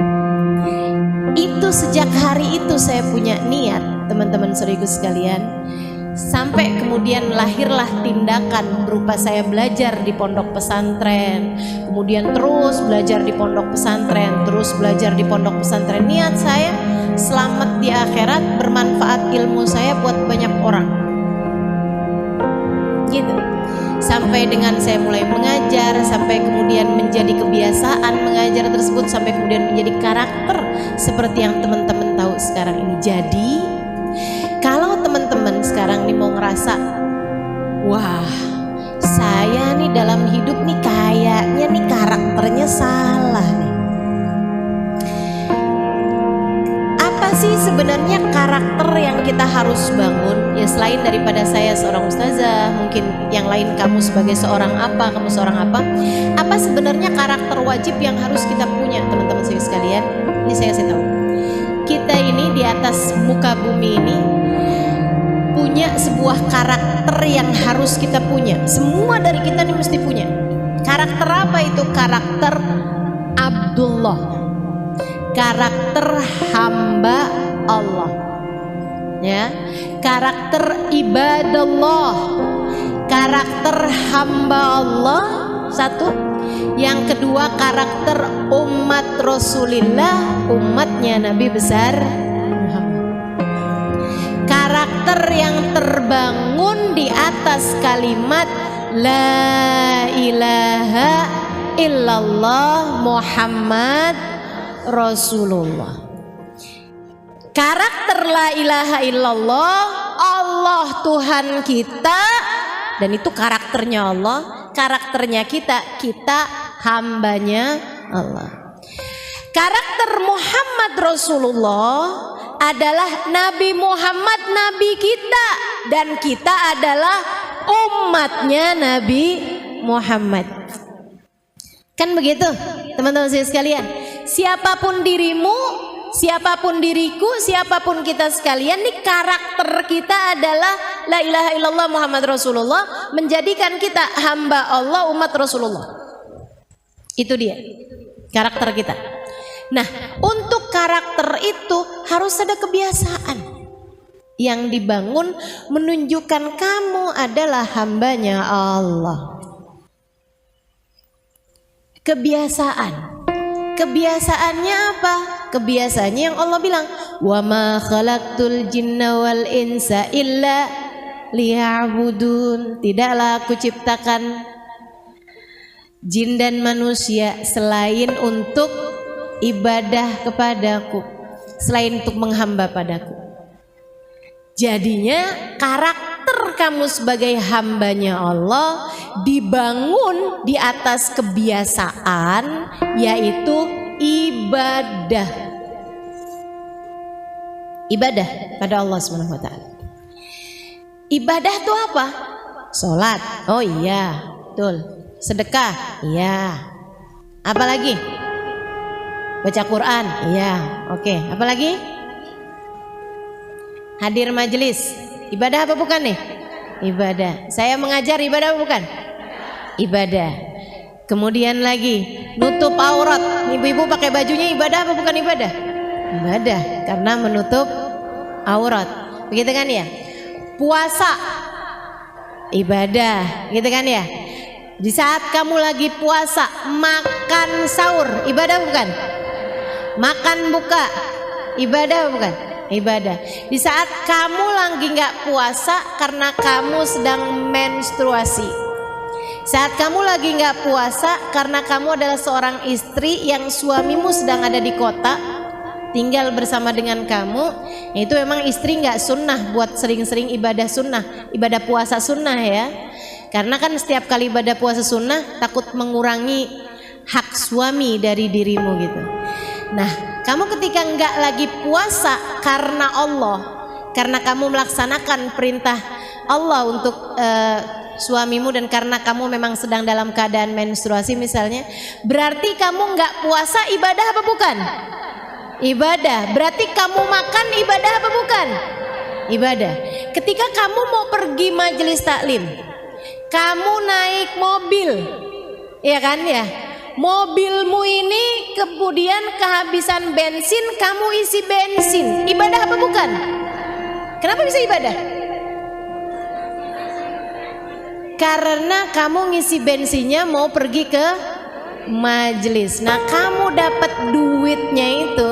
Itu sejak hari itu saya punya niat, teman-teman serius sekalian. Sampai kemudian lahirlah tindakan berupa saya belajar di pondok pesantren, kemudian terus belajar di pondok pesantren, terus belajar di pondok pesantren. Niat saya selamat di akhirat, bermanfaat ilmu saya buat banyak orang. Gitu. Sampai dengan saya mulai mengajar, sampai kemudian menjadi kebiasaan mengajar tersebut, sampai kemudian menjadi karakter seperti yang teman-teman tahu sekarang ini. Jadi kalau teman-teman sekarang nih mau ngerasa, wah saya nih dalam hidup nih kayaknya nih karakternya salah nih. Apa sih sebenarnya karakter yang kita harus bangun? Ya selain daripada saya seorang ustazah, mungkin yang lain kamu sebagai seorang apa, kamu seorang apa. Apa sebenarnya karakter wajib yang harus kita punya, teman-teman sekalian? Ini saya kasih tahu. Kita ini di atas muka bumi ini punya sebuah karakter yang harus kita punya. Semua dari kita ini mesti punya. Karakter apa itu? Karakter Abdullah, karakter hamba Allah, ya, karakter ibadallah, karakter hamba Allah. Satu. Yang kedua karakter umat Rasulullah, umatnya Nabi besar Muhammad. Karakter karakter yang terbangun di atas kalimat La ilaha illallah Muhammad Rasulullah. Karakter la ilaha illallah, Allah Tuhan kita, dan itu karakternya Allah, karakternya kita, kita hambanya Allah. Karakter Muhammad Rasulullah adalah Nabi Muhammad, Nabi kita, dan kita adalah umatnya Nabi Muhammad. Kan begitu teman-teman sekalian. Siapapun dirimu, siapapun diriku, siapapun kita sekalian, nih karakter kita adalah la ilaha illallah Muhammad Rasulullah, menjadikan kita hamba Allah, umat Rasulullah. Itu dia karakter kita. Nah, untuk karakter itu harus ada kebiasaan yang dibangun menunjukkan kamu adalah hambanya Allah. Kebiasaan. Kebiasaannya apa? Kebiasaannya yang Allah bilang, "Wa ma khalaqtul jinna wal insa illa liya'budun." Tidaklah aku ciptakan jin dan manusia selain untuk ibadah kepadaku, selain untuk menghamba padaku. Jadinya karakter kamu sebagai hambanya Allah dibangun di atas kebiasaan, yaitu ibadah. Ibadah pada Allah Subhanahu wa taala. Ibadah itu apa? Salat. Oh iya, betul. Sedekah. Iya. Apalagi? Baca Quran. Iya. Oke, apalagi? Hadir majelis. Ibadah apa bukan nih? Ibadah. Saya mengajar, ibadah apa bukan? Ibadah. Kemudian lagi nutup aurat. Ibu-ibu pakai bajunya ibadah apa bukan ibadah? Ibadah, karena menutup aurat. Begitu kan ya? Puasa. Ibadah, gitu kan ya? Di saat kamu lagi puasa, makan sahur, ibadah bukan? Makan buka, ibadah bukan? Ibadah. Di saat kamu lagi nggak puasa karena kamu sedang menstruasi, saat kamu lagi nggak puasa karena kamu adalah seorang istri yang suamimu sedang ada di kota, tinggal bersama dengan kamu, itu memang istri nggak sunnah buat sering-sering ibadah sunnah, ibadah puasa sunnah ya, karena kan setiap kali ibadah puasa sunnah takut mengurangi hak suami dari dirimu gitu. Nah, kamu ketika nggak lagi puasa karena Allah, karena kamu melaksanakan perintah Allah untuk suamimu, dan karena kamu memang sedang dalam keadaan menstruasi misalnya, berarti kamu nggak puasa, ibadah apa bukan? Ibadah. Berarti kamu makan, ibadah apa bukan? Ibadah. Ketika kamu mau pergi majelis taklim, kamu naik mobil, ya kan ya? Mobilmu ini kemudian kehabisan bensin, kamu isi bensin, ibadah apa bukan? Kenapa bisa ibadah? Karena kamu ngisi bensinnya mau pergi ke majelis. Nah, kamu dapat duitnya itu,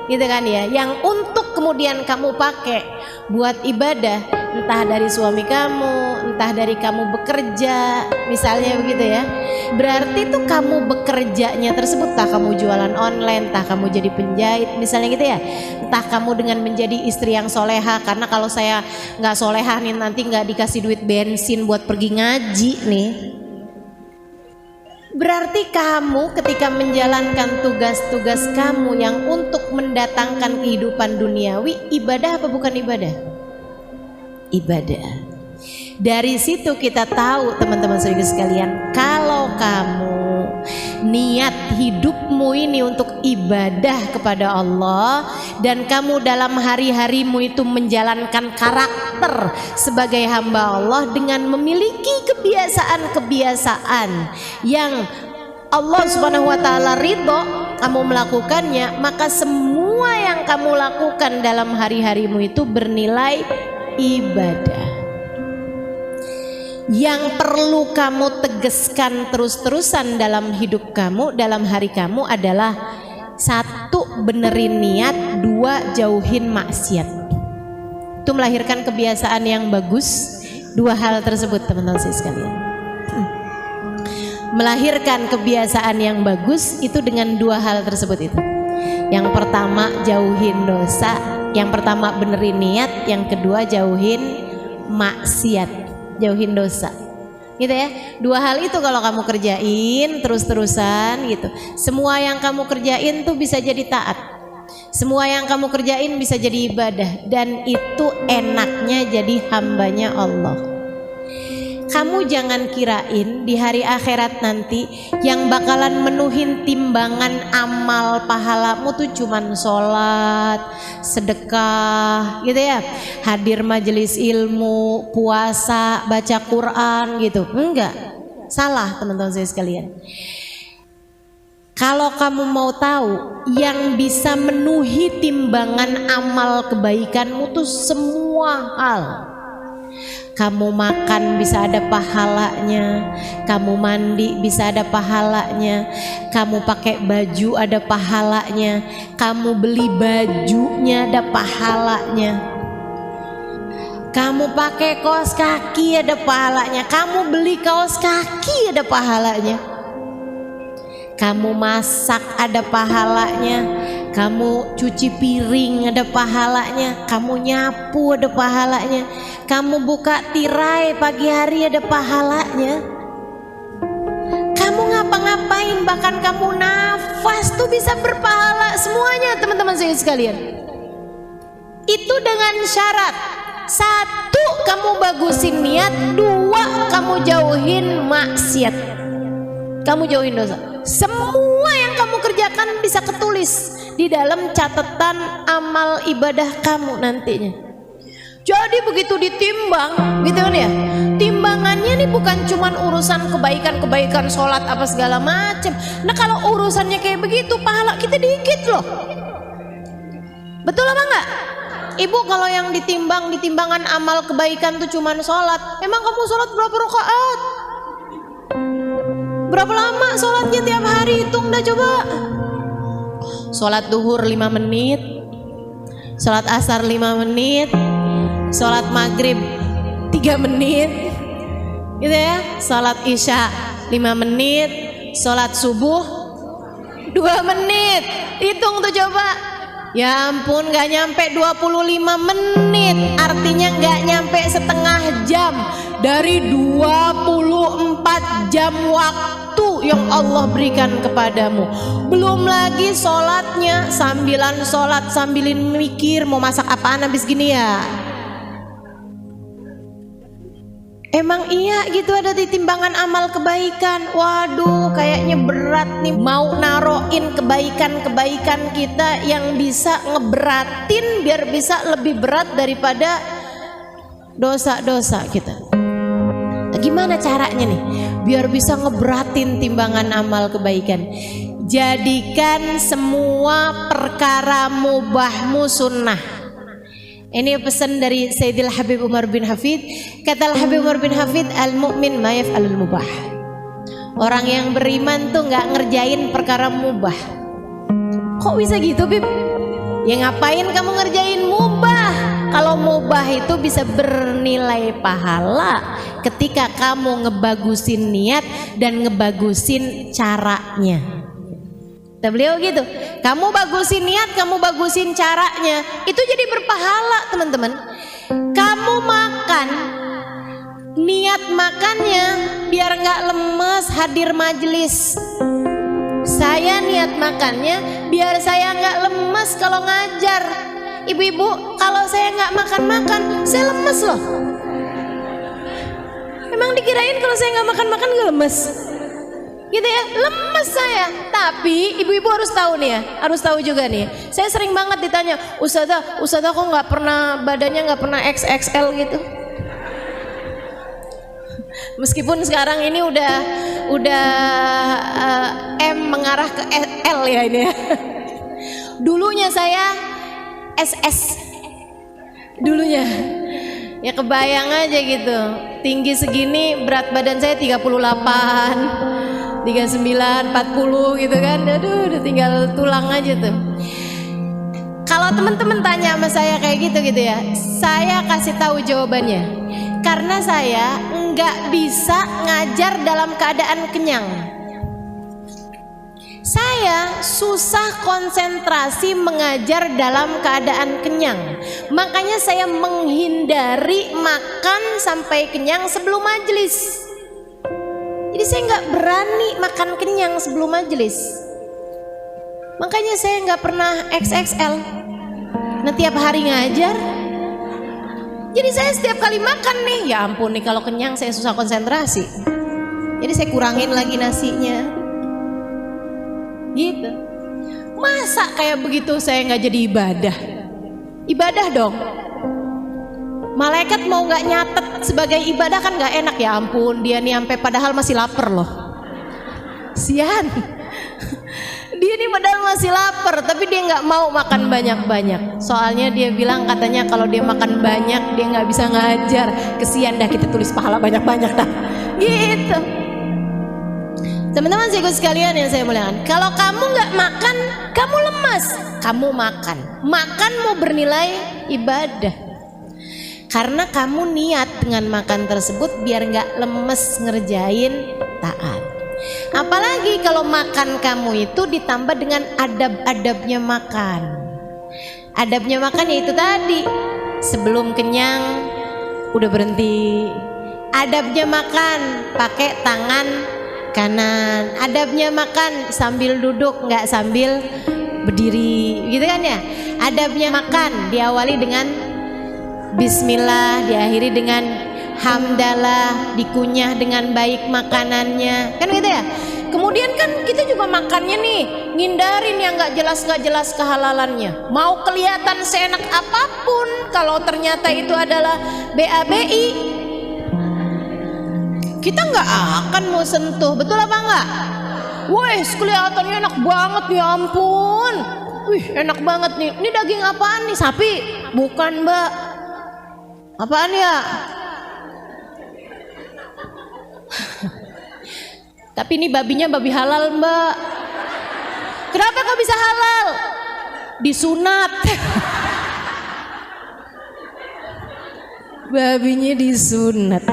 gitu kan ya, yang untuk kemudian kamu pakai buat ibadah, entah dari suami kamu, entah dari kamu bekerja, misalnya begitu ya. Berarti tuh kamu bekerjanya tersebut, entah kamu jualan online, entah kamu jadi penjahit misalnya gitu ya, entah kamu dengan menjadi istri yang soleha, karena kalau saya nggak soleha nih nanti nggak dikasih duit bensin buat pergi ngaji nih. Berarti kamu ketika menjalankan tugas-tugas kamu yang untuk mendatangkan kehidupan duniawi, ibadah apa bukan ibadah? Ibadah. Dari situ kita tahu teman-teman sekalian, kalau kamu niat hidupmu ini untuk ibadah kepada Allah, dan kamu dalam hari-harimu itu menjalankan karakter sebagai hamba Allah dengan memiliki kebiasaan-kebiasaan yang Allah Subhanahu wa taala ridho, kamu melakukannya, maka semua yang kamu lakukan dalam hari-harimu itu bernilai ibadah. Yang perlu kamu tegaskan terus-terusan dalam hidup kamu, dalam hari kamu adalah: satu, benerin niat; dua, jauhin maksiat. itu melahirkan kebiasaan yang bagus. Dua hal tersebut teman-teman sekalian, melahirkan kebiasaan yang bagus itu dengan dua hal tersebut itu. Yang pertama jauhin dosa, yang pertama benerin niat, yang kedua jauhin maksiat, jauhin dosa. Gitu ya. Dua hal itu kalau kamu kerjain terus-terusan gitu, semua yang kamu kerjain tuh bisa jadi taat. Semua yang kamu kerjain bisa jadi ibadah, dan itu enaknya jadi hambanya Allah. Kamu jangan kirain di hari akhirat nanti yang bakalan menuhin timbangan amal pahalamu tuh cuman sholat, sedekah gitu ya, hadir majelis ilmu, puasa, baca Quran gitu. Enggak, salah teman-teman saya sekalian. Kalau kamu mau tahu yang bisa menuhi timbangan amal kebaikanmu tuh semua hal. Kamu makan bisa ada pahalanya, kamu mandi bisa ada pahalanya, kamu pakai baju ada pahalanya, kamu beli bajunya ada pahalanya, kamu pakai kaos kaki ada pahalanya, kamu beli kaos kaki ada pahalanya, kamu masak ada pahalanya, kamu cuci piring ada pahalanya, kamu nyapu ada pahalanya, kamu buka tirai pagi hari ada pahalanya, kamu ngapa-ngapain bahkan kamu nafas tuh bisa berpahala semuanya teman-teman saya sekalian. Itu dengan syarat, satu kamu bagusin niat, dua kamu jauhin maksiat, kamu jauhin dosa. Semua yang kamu kerjakan bisa ketulis di dalam catatan amal ibadah kamu nantinya. Jadi begitu ditimbang gitu kan ya, timbangannya nih bukan cuman urusan kebaikan-kebaikan sholat apa segala macem. Nah kalau urusannya kayak begitu pahala kita dikit loh. Betul apa enggak? Ibu kalau yang ditimbang di timbangan amal kebaikan tuh cuman sholat, emang kamu sholat berapa rakaat? Berapa lama sholatnya tiap hari? Hitung dah coba. Sholat duhur 5 menit, sholat asar 5 menit, sholat maghrib 3 menit gitu ya, sholat isya 5 menit, sholat subuh 2 menit. Hitung tuh coba. Ya ampun, gak nyampe 25 menit, artinya gak nyampe setengah jam dari 24 jam waktu yang Allah berikan kepadamu. Belum lagi sholatnya, sambilan sholat sambilin mikir mau masak apaan habis gini ya. Emang iya gitu ada di timbangan amal kebaikan. Waduh kayaknya berat nih mau naroin kebaikan-kebaikan kita yang bisa ngeberatin biar bisa lebih berat daripada dosa-dosa kita. Gimana caranya nih biar bisa ngeberatin timbangan amal kebaikan? Jadikan semua perkara mubahmu sunnah. Ini pesan dari Sayyidil Habib Umar bin Hafid. Kata Habib Umar bin Hafid, al-mu'min ma yaf'alul mubah. Orang yang beriman tuh nggak ngerjain perkara mubah. Kok bisa gitu, Bib? Ya ngapain kamu ngerjain mubah? Kalau mubah itu bisa bernilai pahala ketika kamu ngebagusin niat dan ngebagusin caranya. Beliau gitu, kamu bagusin niat, kamu bagusin caranya, itu jadi berpahala teman-teman. Kamu makan, niat makannya biar nggak lemes hadir majelis. Saya niat makannya biar saya nggak lemes kalau ngajar. Ibu-ibu, kalau saya nggak makan-makan, saya lemes loh. Emang dikirain kalau saya nggak makan-makan nggak lemes? Gitu ya, lemes saya. Tapi ibu-ibu harus tahu nih ya, harus tahu juga nih. Saya sering banget ditanya, Ustazah kok nggak pernah badannya nggak pernah XXL gitu. Meskipun sekarang ini udah M mengarah ke L ya ini ya. Dulunya saya SS. Dulunya. Ya kebayang aja gitu. Tinggi segini, berat badan saya 38. 39, 40 gitu kan. Aduh udah tinggal tulang aja tuh. Kalau teman-teman tanya sama saya kayak gitu ya, saya kasih tahu jawabannya. Karena saya nggak bisa ngajar dalam keadaan kenyang. Saya susah konsentrasi mengajar dalam keadaan kenyang. Makanya saya menghindari makan sampai kenyang sebelum majelis. Jadi saya nggak berani makan kenyang sebelum majelis. Makanya saya nggak pernah XXL. Nah tiap hari ngajar. Jadi saya setiap kali makan nih, ya ampun nih kalau kenyang saya susah konsentrasi. Jadi saya kurangin lagi nasinya. Gitu. Masa kayak begitu saya nggak jadi ibadah? Ibadah dong. Malaikat mau nggak nyatet sebagai ibadah kan nggak enak, ya ampun dia nih sampai padahal masih lapar loh. Sian. Dia nih padahal masih lapar tapi dia nggak mau makan banyak-banyak. Soalnya dia bilang katanya kalau dia makan banyak dia nggak bisa ngajar. Kesian dah kita tulis pahala banyak-banyak dah. Gitu. Teman-teman saya sekalian yang saya muliakan, kalau kamu nggak makan, kamu lemas. Kamu makan, makanmu bernilai ibadah. Karena kamu niat dengan makan tersebut biar nggak lemes ngerjain taat. Apalagi kalau makan kamu itu ditambah dengan adab-adabnya makan. Adabnya makan yaitu tadi, sebelum kenyang udah berhenti. Adabnya makan pakai tangan kanan. Adabnya makan sambil duduk, nggak sambil berdiri, gitu kan ya. Adabnya makan diawali dengan bismillah, diakhiri dengan hamdalah, dikunyah dengan baik makanannya, kan gitu ya. Kemudian kan kita juga makannya nih ngindarin yang nggak jelas kehalalannya. Mau kelihatan seenak apapun, kalau ternyata itu adalah BABI, kita nggak akan mau sentuh, betul apa enggak? Wih, kelihatannya enak banget, ya ampun. Wih, enak banget nih. Ini daging apaan nih? Sapi? Bukan, Mbak. Apaan ya? Tapi ini babinya babi halal, Mbak. Kenapa kok bisa halal? Disunat. Babinya disunat.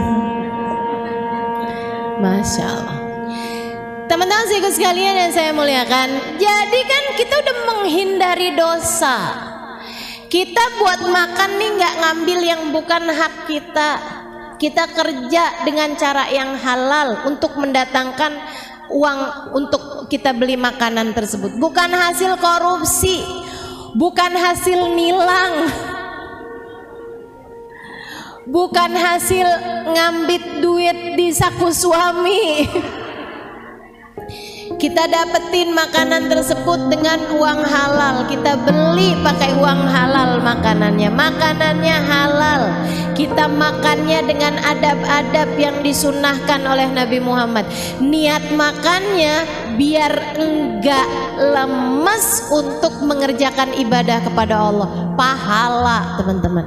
Masya Allah. Teman-teman sekalian yang saya muliakan, jadi kan kita udah menghindari dosa. Kita buat makan nih nggak ngambil yang bukan hak kita. Kita kerja dengan cara yang halal untuk mendatangkan uang untuk kita beli makanan tersebut. Bukan hasil korupsi, bukan hasil nilang, bukan hasil ngambit duit di saku suami. Kita dapetin makanan tersebut dengan uang halal. Kita beli pakai uang halal makanannya. Makanannya halal. Kita makannya dengan adab-adab yang disunahkan oleh Nabi Muhammad. Niat makannya biar enggak lemes untuk mengerjakan ibadah kepada Allah. Pahala, teman-teman.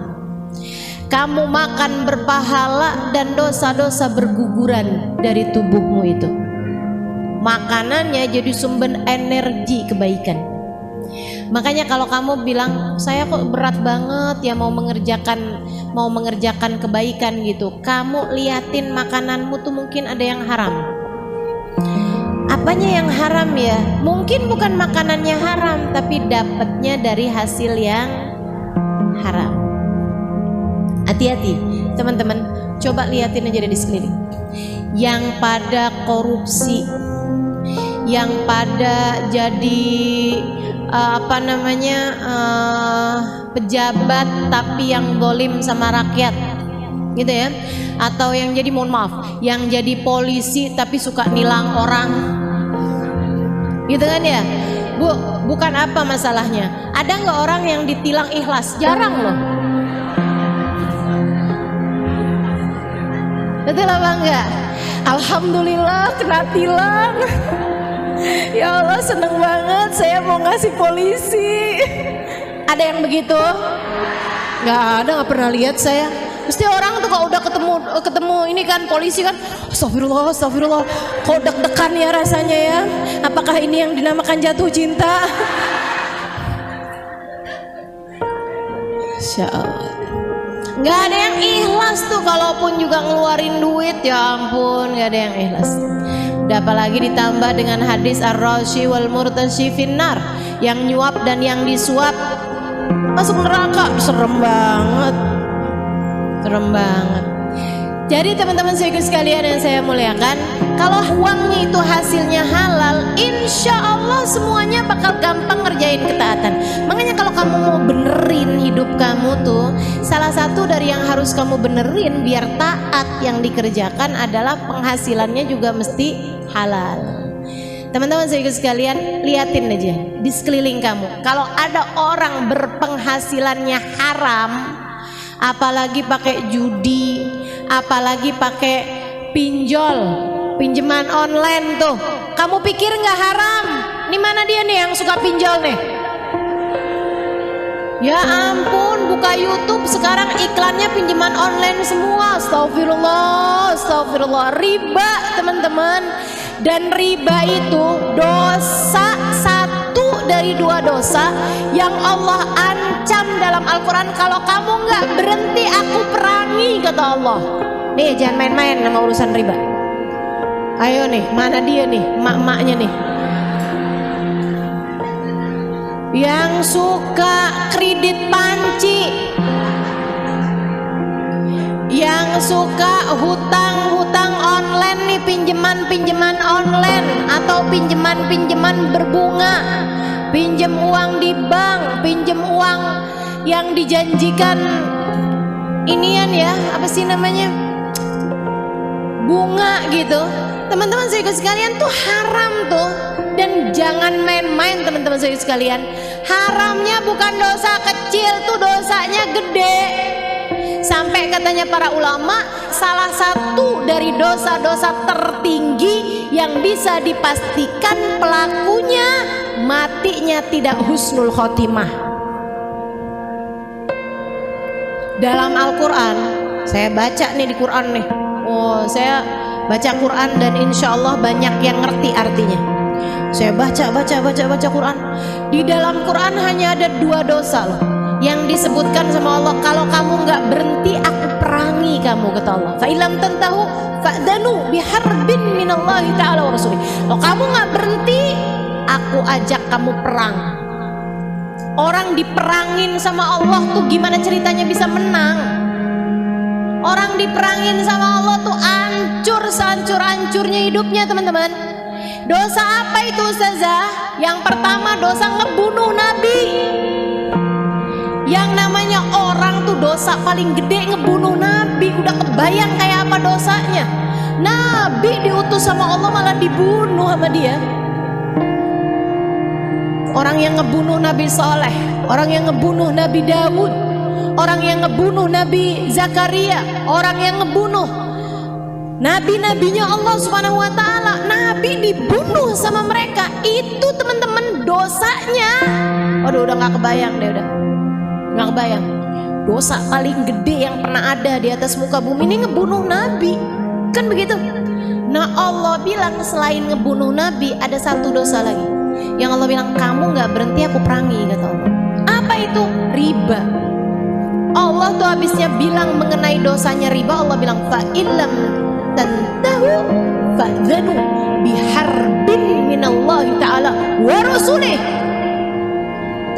Kamu makan berpahala dan dosa-dosa berguguran dari tubuhmu itu. Makanannya jadi sumber energi kebaikan. Makanya kalau kamu bilang saya kok berat banget ya mau mengerjakan kebaikan gitu, kamu liatin makananmu tuh mungkin ada yang haram. Apanya yang haram ya? Mungkin bukan makanannya haram, tapi dapatnya dari hasil yang haram. Hati-hati teman-teman, coba liatin aja di sekeliling. Yang pada korupsi, yang pada jadi pejabat tapi yang zalim sama rakyat, gitu ya. Atau yang jadi, mohon maaf, yang jadi polisi tapi suka nilang orang, gitu kan ya. Bu, bukan apa masalahnya? Ada nggak orang yang ditilang ikhlas? Jarang loh. Betul apa enggak? Alhamdulillah kena tilang. Ya Allah seneng banget, saya mau ngasih polisi. Ada yang begitu? Nggak ada, nggak pernah lihat saya. Mesti orang tuh kalau udah ketemu ini kan polisi kan, astagfirullah, kok deg-degan ya rasanya ya. Apakah ini yang dinamakan jatuh cinta? Masya Allah. Nggak ada yang ikhlas tuh, kalaupun juga ngeluarin duit, ya ampun, nggak ada yang ikhlas. Udah apalagi ditambah dengan hadis ar-rashi wal murtashi finnar, yang nyuap dan yang disuap masuk neraka. Serem banget, serem banget. Jadi teman-teman sekalian yang saya muliakan, kalau uangnya itu hasilnya halal, insya Allah semuanya bakal gampang ngerjain ketaatan. Makanya kalau kamu mau benerin hidup kamu tuh, salah satu dari yang harus kamu benerin biar taat yang dikerjakan adalah penghasilannya juga mesti halal. Teman-teman sekalian, liatin aja di sekeliling kamu, kalau ada orang berpenghasilannya haram, apalagi pakai judi, apalagi pakai pinjol, pinjaman online tuh, kamu pikir nggak haram? Ini mana dia nih yang suka pinjol nih? Ya ampun, buka YouTube sekarang iklannya pinjaman online semua. Astagfirullah, astagfirullah. Riba teman-teman. Dan riba itu dosa, satu dari dua dosa yang Allah ancam dalam Al-Quran. Kalau kamu nggak berhenti, aku perangi, kata Allah. Nih jangan main-main sama urusan riba. Ayo nih, mana dia nih, mak-maknya nih, yang suka kredit panci, yang suka hutang-hutang online nih, pinjaman online atau pinjaman berbunga, pinjam uang di bank, pinjam uang yang dijanjikan inian ya, apa sih namanya, bunga gitu. Teman-teman saya sekalian tuh haram tuh. Dan jangan main-main teman-teman saya sekalian. Haramnya bukan dosa kecil, tuh dosanya gede. Sampai katanya para ulama, salah satu dari dosa-dosa tertinggi yang bisa dipastikan pelakunya matinya tidak husnul khotimah. Dalam Al-Quran, saya baca nih di Quran nih. Oh, saya baca Quran dan insya Allah banyak yang ngerti artinya. Saya baca Quran. Di dalam Quran hanya ada dua dosa loh yang disebutkan sama Allah. Kalau kamu nggak berhenti, aku perangi kamu, kata Allah. Fa ilam tantahu fa'danu biharbin minallahi ta'ala wa rasulih. Kalau kamu nggak berhenti, aku ajak kamu perang. Orang diperangin sama Allah tuh gimana ceritanya bisa menang? Orang diperangin sama Allah tuh hancur sehancur-hancurnya hidupnya teman-teman. Dosa apa itu Ustazah? Yang pertama dosa ngebunuh Nabi. Yang namanya orang tuh dosa paling gede ngebunuh Nabi. Udah kebayang kayak apa dosanya? Nabi diutus sama Allah malah dibunuh sama dia. Orang yang ngebunuh Nabi Saleh, orang yang ngebunuh Nabi Daud, orang yang ngebunuh Nabi Zakaria, orang yang ngebunuh nabi-nabinya Allah Subhanahu wa taala, Nabi dibunuh sama mereka. Itu teman-teman dosanya. Waduh, udah nggak kebayang deh, udah nggak kebayang. Dosa paling gede yang pernah ada di atas muka bumi ini ngebunuh Nabi, kan begitu? Nah Allah bilang selain ngebunuh Nabi ada satu dosa lagi yang Allah bilang kamu nggak berhenti aku perangi, kata Allah. Apa itu? Riba. Allah tuh habisnya bilang mengenai dosanya riba, Allah bilang fa illam tantahu fa'dzanu biharbin minallahi ta'ala wa rasulih.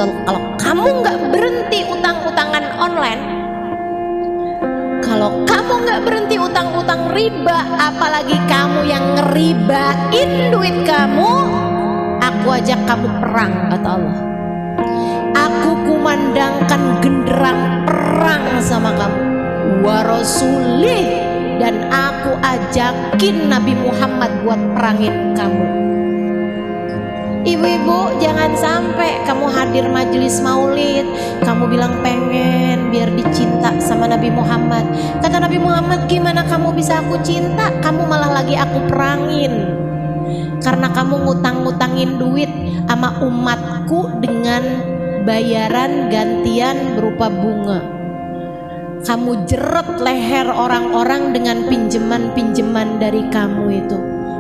Kalau kamu nggak berhenti utang-utangan online, kalau kamu nggak berhenti utang-utang riba, apalagi kamu yang ngeribain duit kamu, aku ajak kamu perang, kata Allah. Aku kumandangkan genderang perang sama kamu, wa rasulih, dan aku ajakin Nabi Muhammad buat perangin kamu. Ibu-ibu, jangan sampai kamu hadir majelis maulid, kamu bilang pengen biar dicinta sama Nabi Muhammad. Kata Nabi Muhammad, gimana kamu bisa aku cinta? Kamu malah lagi aku perangin. Karena kamu ngutang-ngutangin duit sama umatku dengan bayaran gantian berupa bunga. Kamu jeret leher orang-orang dengan pinjaman-pinjaman dari kamu itu.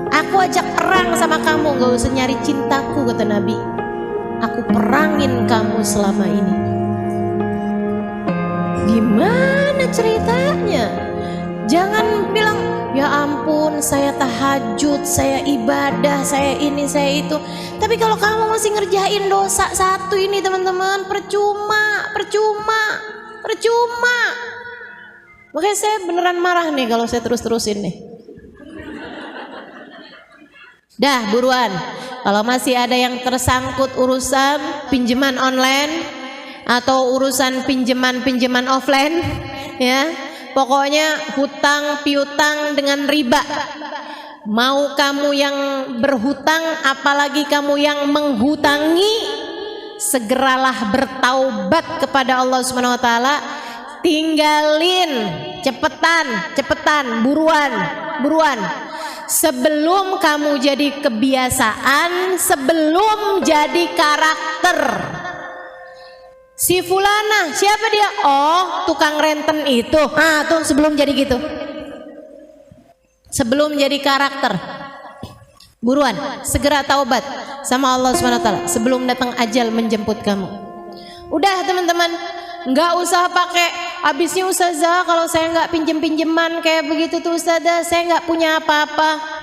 Aku ajak perang sama kamu, gak usah nyari cintaku, kata Nabi. Aku perangin kamu selama ini. Gimana ceritanya? Jangan bilang, ya ampun saya tahajud, saya ibadah, saya ini, saya itu. Tapi kalau kamu masih ngerjain dosa satu ini teman-teman, percuma. Makanya saya beneran marah nih kalau saya terus-terusin nih. Dah buruan, kalau masih ada yang tersangkut urusan pinjaman online atau urusan pinjaman offline, ya pokoknya hutang piutang dengan riba. Mau kamu yang berhutang, apalagi kamu yang menghutangi, segeralah bertaubat kepada Allah Subhanahu wa taala. Tinggalin, cepetan, buruan. Sebelum kamu jadi kebiasaan, sebelum jadi karakter. Si fulana, siapa dia? Oh, tukang renten itu. Ah, tuh sebelum jadi gitu. Sebelum jadi karakter. Buruan, segera taubat sama Allah Subhanahu wa taala sebelum datang ajal menjemput kamu. Udah teman-teman, nggak usah pakai habisnya ustazah kalau saya nggak pinjeman kayak begitu tuh ustazah, saya nggak punya apa-apa.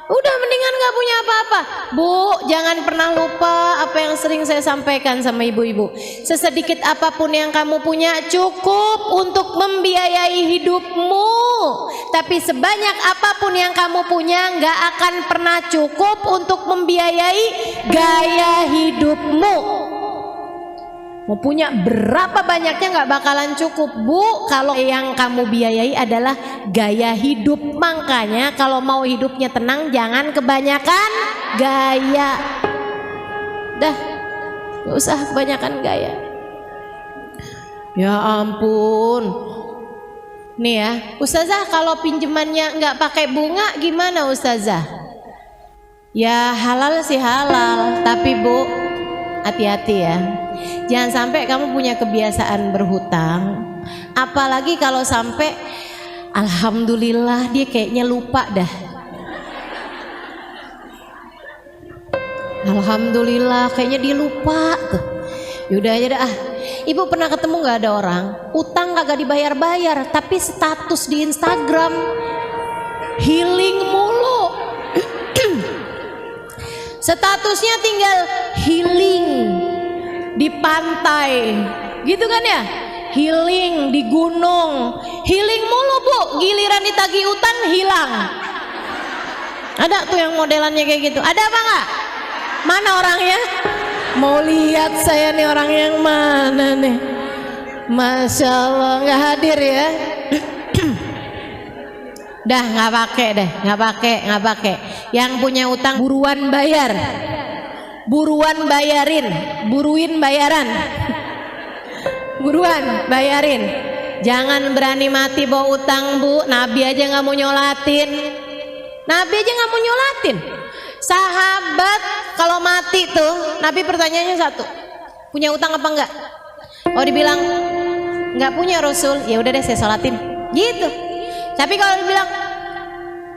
Udah mendingan nggak punya apa-apa. Bu, jangan pernah lupa apa yang sering saya sampaikan sama ibu-ibu. Sesedikit apapun yang kamu punya cukup untuk membiayai hidupmu. Tapi sebanyak apapun yang kamu punya nggak akan pernah cukup untuk membiayai gaya hidupmu. Mau punya berapa banyaknya nggak bakalan cukup, Bu, kalau yang kamu biayai adalah gaya hidup. Makanya kalau mau hidupnya tenang jangan kebanyakan gaya. Dah, nggak usah kebanyakan gaya. Ya ampun. Nih ya, ustazah kalau pinjamannya nggak pakai bunga gimana ustazah? Ya halal sih halal, tapi Bu, hati-hati ya. Jangan sampai kamu punya kebiasaan berhutang, apalagi kalau sampai alhamdulillah dia kayaknya lupa dah. Alhamdulillah kayaknya dia lupa tuh. Yaudah aja dah. Ibu pernah ketemu nggak ada orang utang kagak dibayar-bayar, tapi status di Instagram healing mulu. Statusnya tinggal healing di pantai, gitu kan ya? Healing di gunung, healing mulu Bu. Giliran ditagih utang hilang. Ada tuh yang modelannya kayak gitu. Ada apa nggak? Mana orangnya? Mau lihat saya nih orang yang mana nih? Masya Allah nggak hadir ya. Dah nggak pakai. Yang punya utang buruan bayar. Buruin bayaran. Buruan bayarin. Jangan berani mati bawa utang Bu. Nabi aja nggak mau nyolatin. Sahabat kalau mati tuh Nabi pertanyaannya satu, punya utang apa enggak? Oh dibilang nggak punya Rasul, ya udah deh saya sholatin gitu. Tapi kalau dibilang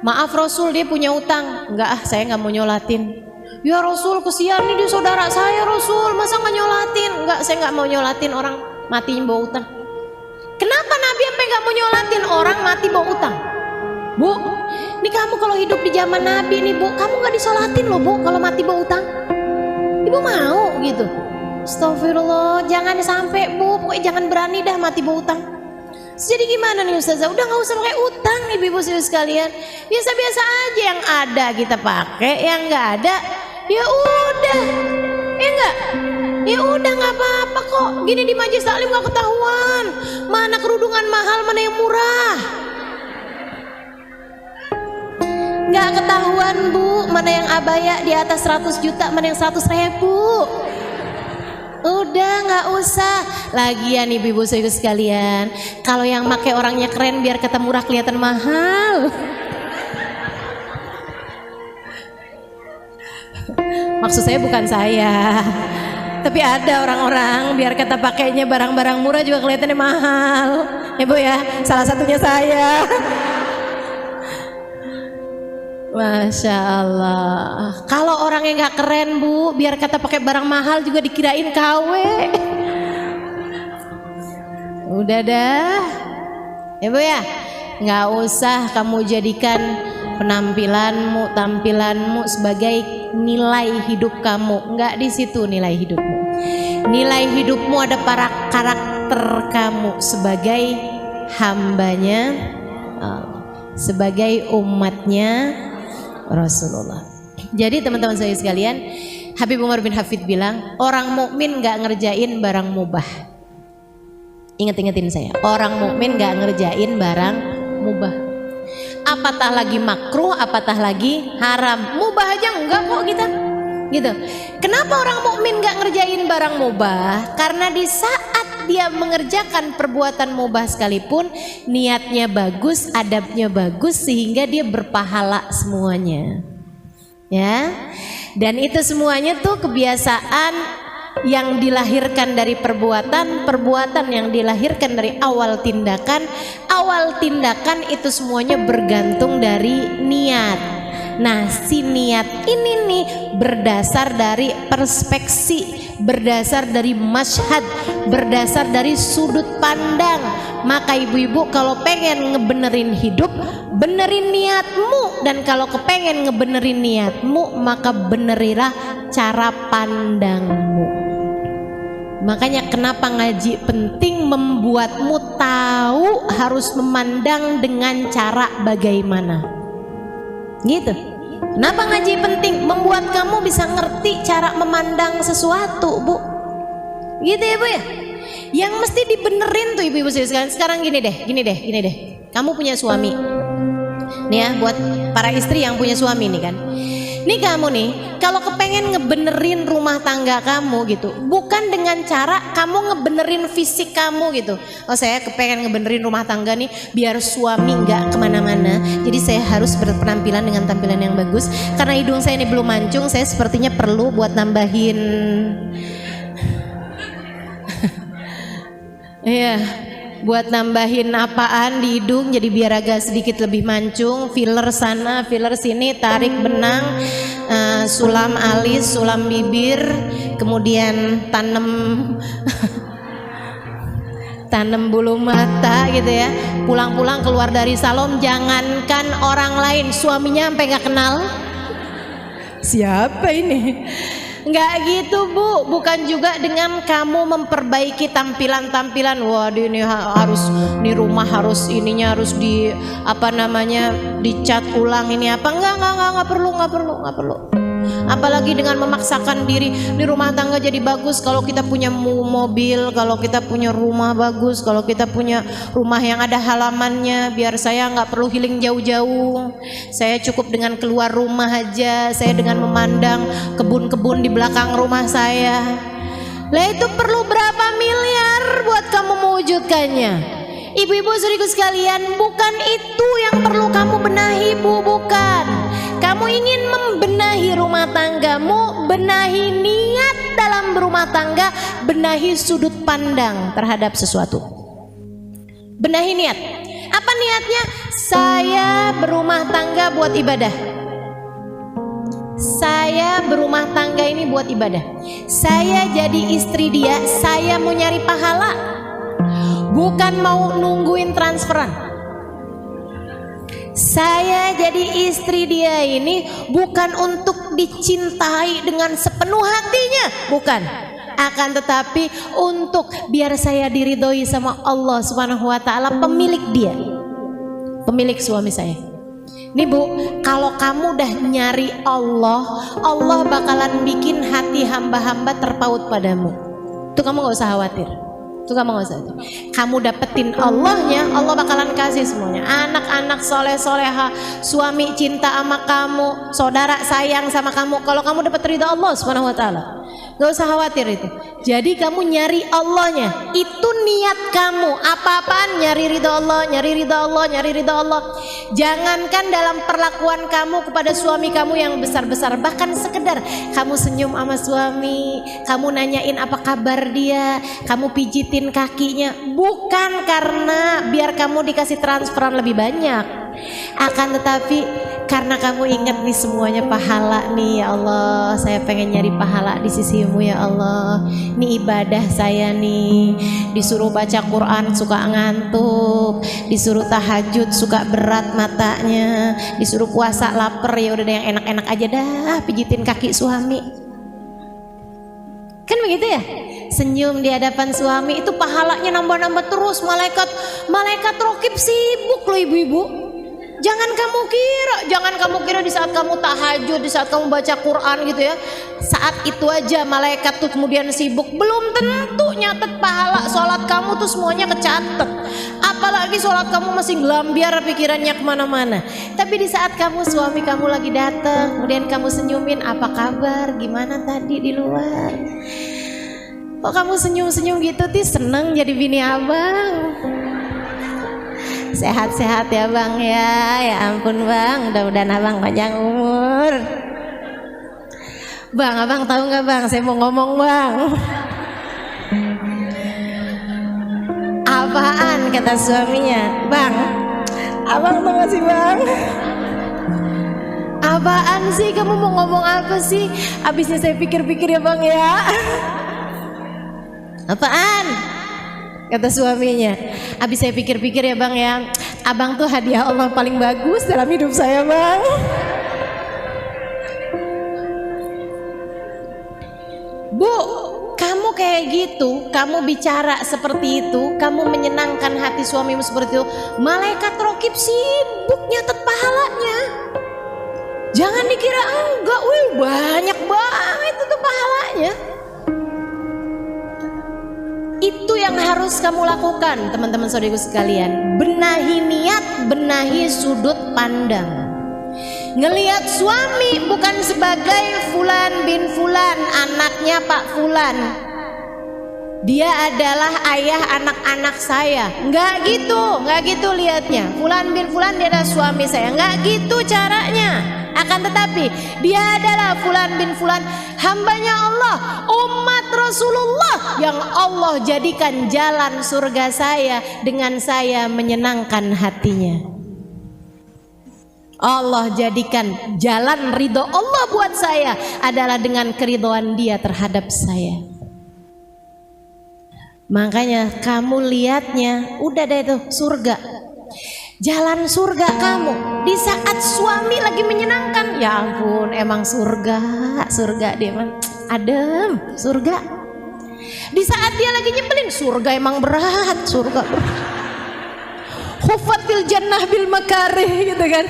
maaf Rasul dia punya utang, enggak saya nggak mau nyolatin. Ya Rasul kesian nih dia saudara saya Rasul, masa nggak nyolatin? Enggak, saya nggak mau nyolatin orang mati bawa utang. Kenapa Nabi sampai nggak mau nyolatin orang mati bawa utang? Bu, ini kamu kalau hidup di zaman Nabi nih Bu, kamu nggak disolatin loh Bu kalau mati bawa utang. Ibu mau gitu? Astagfirullah, jangan sampai Bu, pokoknya jangan berani dah mati bawa utang. Jadi gimana nih Ustazah? Udah nggak usah pakai utang nih ibu-ibu sekalian. Biasa-biasa aja, yang ada kita pakai, yang nggak ada ya udah, ya enggak, ya udah nggak apa-apa kok. Gini di majelis taklim nggak ketahuan mana kerudungan mahal mana yang murah, nggak ketahuan Bu mana yang abaya di atas 100 juta mana yang 100.000. Udah nggak usah. Lagian ibu-ibu sekalian, kalau yang pakai orangnya keren biar kata murah kelihatan mahal. Maksud saya bukan saya, tapi ada orang-orang biar kata pakainya barang-barang murah juga kelihatannya mahal. Ibu ya, salah satunya saya. Masya Allah. Kalau orang yang nggak keren Bu, biar kata pakai barang mahal juga dikirain KW. Udah dah ya Bu ya, nggak usah kamu jadikan tampilanmu sebagai nilai hidup kamu. Nggak di situ nilai hidupmu. Nilai hidupmu ada para karakter kamu sebagai hambanya Allah, sebagai umatnya Rasulullah. Jadi teman-teman saya sekalian, Habib Umar bin Hafid bilang, orang mukmin nggak ngerjain barang mubah. Ingat-ingatin saya, orang mukmin nggak ngerjain barang mubah. Apatah lagi makruh, apatah lagi haram, mubah aja enggak kok kita. Gitu. Kenapa orang mukmin nggak ngerjain barang mubah? Karena di saat dia mengerjakan perbuatan mubah sekalipun, niatnya bagus, adabnya bagus, sehingga dia berpahala semuanya. Ya, dan itu semuanya tuh kebiasaan yang dilahirkan dari perbuatan yang dilahirkan dari awal tindakan itu semuanya bergantung dari niat. Nah, si niat ini nih berdasar dari perspeksi, berdasar dari masyhad, berdasar dari sudut pandang. Maka ibu-ibu kalau pengen ngebenerin hidup, benerin niatmu. Dan kalau kepengen ngebenerin niatmu, maka benerilah cara pandangmu. Makanya kenapa ngaji penting, membuatmu tahu harus memandang dengan cara bagaimana. Gitu. Kenapa ngaji penting? Membuat kamu bisa ngerti cara memandang sesuatu, Bu. Gitu ya, Bu ya. Yang mesti dibenerin tuh ibu-ibu sekalian. Sekarang gini deh. Kamu punya suami. Nih ya, buat para istri yang punya suami nih kan. Nih kamu nih, kalau kepengen ngebenerin rumah tangga kamu gitu, bukan dengan cara kamu ngebenerin fisik kamu gitu. Oh, saya kepengen ngebenerin rumah tangga nih biar suami nggak kemana-mana, jadi saya harus berpenampilan dengan tampilan yang bagus. Karena hidung saya ini belum mancung, saya sepertinya perlu buat nambahin iya, buat nambahin apaan di hidung, jadi biar agak sedikit lebih mancung. Filler sana, filler sini, tarik benang, sulam alis, sulam bibir, kemudian tanam bulu mata gitu ya. Pulang-pulang keluar dari salon, jangankan orang lain, suaminya sampai nggak kenal siapa ini. Nggak gitu, Bu. Bukan juga dengan kamu memperbaiki tampilan-tampilan. Waduh, ini harus, ini rumah harus ininya harus dicat ulang ini apa? Nggak perlu. Apalagi dengan memaksakan diri, di rumah tangga jadi bagus kalau kita punya mobil, kalau kita punya rumah bagus, kalau kita punya rumah yang ada halamannya, biar saya nggak perlu healing jauh-jauh, saya cukup dengan keluar rumah aja, saya dengan memandang kebun-kebun di belakang rumah saya. Lah itu perlu berapa miliar buat kamu mewujudkannya? Ibu-ibu saudariku sekalian, bukan itu yang perlu kamu benahi, Bu, bukan. Kamu ingin membenahi rumah tanggamu, benahi niat dalam berumah tangga, benahi sudut pandang terhadap sesuatu. Benahi niat. Apa niatnya? Saya berumah tangga buat ibadah. Saya berumah tangga ini buat ibadah. Saya jadi istri dia, saya mau nyari pahala, bukan mau nungguin transferan. Saya jadi istri dia ini bukan untuk dicintai dengan sepenuh hatinya, bukan. Akan tetapi untuk biar saya diridhoi sama Allah Subhanahu wa taala, pemilik dia, pemilik suami saya. Nih Bu, kalau kamu udah nyari Allah, Allah bakalan bikin hati hamba-hamba terpaut padamu. Itu kamu gak usah khawatir. Itu kamu gak usah. Kamu dapetin Allahnya, Allah bakalan kasih semuanya. Anak-anak soleh-soleha, suami cinta sama kamu, saudara sayang sama kamu. Kalau kamu dapet ridha Allah Subhanahu wa taala, gak usah khawatir itu. Jadi kamu nyari Allahnya, itu niat kamu. Apa-apaan nyari ridha Allah, nyari ridha Allah, nyari ridha Allah. Jangankan dalam perlakuan kamu kepada suami kamu yang besar-besar, bahkan sekedar kamu senyum sama suami, kamu nanyain apa kabar dia, kamu pijitin kakinya, bukan karena biar kamu dikasih transferan lebih banyak, akan tetapi Karena kamu ingat nih semuanya pahala nih ya Allah. Saya pengen nyari pahala di sisimu ya Allah. Ini ibadah saya nih. Disuruh baca Quran suka ngantuk, disuruh tahajud suka berat matanya, disuruh puasa lapar, ya udah yang enak-enak aja dah, pijitin kaki suami. Kan begitu ya? Senyum di hadapan suami itu pahalanya nambah-nambah terus. Malaikat rokib sibuk loh ibu-ibu. Jangan kamu kira di saat kamu tahajud, di saat kamu baca Quran gitu ya, saat itu aja malaikat tuh kemudian sibuk. Belum tentu nyatet pahala sholat kamu tuh semuanya kecatet. Apalagi sholat kamu masih gelambiar pikirannya kemana-mana. Tapi di saat suami kamu lagi datang, kemudian kamu senyumin, apa kabar, gimana tadi di luar, kok kamu senyum-senyum gitu, seneng jadi bini abang. Sehat-sehat ya bang ya. Ya ampun bang, mudah-mudahan abang panjang umur. Bang, abang tahu nggak bang, saya mau ngomong bang. Apaan kata suaminya? Bang, abang tahu nggak sih bang? Apaan sih, kamu mau ngomong apa sih? Abisnya saya pikir-pikir ya bang ya. Apaan? Kata suaminya, abis saya pikir-pikir ya bang ya, abang tuh hadiah Allah paling bagus dalam hidup saya bang. Bu, kamu kayak gitu, kamu bicara seperti itu, kamu menyenangkan hati suamimu seperti itu, malaikat rokib sibuk nyatet pahalanya. Jangan dikira enggak, wih banyak banget itu pahalanya. Itu yang harus kamu lakukan teman-teman saudaraku sekalian. Benahi niat, benahi sudut pandang. Ngelihat suami bukan sebagai Fulan bin Fulan, anaknya Pak Fulan, dia adalah ayah anak-anak saya. Enggak gitu lihatnya. Fulan bin Fulan dia adalah suami saya. Enggak gitu caranya. Akan tetapi dia adalah Fulan bin Fulan, hambanya Allah, umat Rasulullah yang Allah jadikan jalan surga saya dengan saya menyenangkan hatinya. Allah jadikan jalan ridho Allah buat saya adalah dengan keridhoan dia terhadap saya. Makanya kamu lihatnya udah deh tuh surga, jalan surga kamu di saat suami lagi menyenangkan. Ya ampun, emang surga dia emang adem, surga. Di saat dia lagi nyebelin, surga emang berat, surga berat. Hufatil jannah bil makarih gitu kan.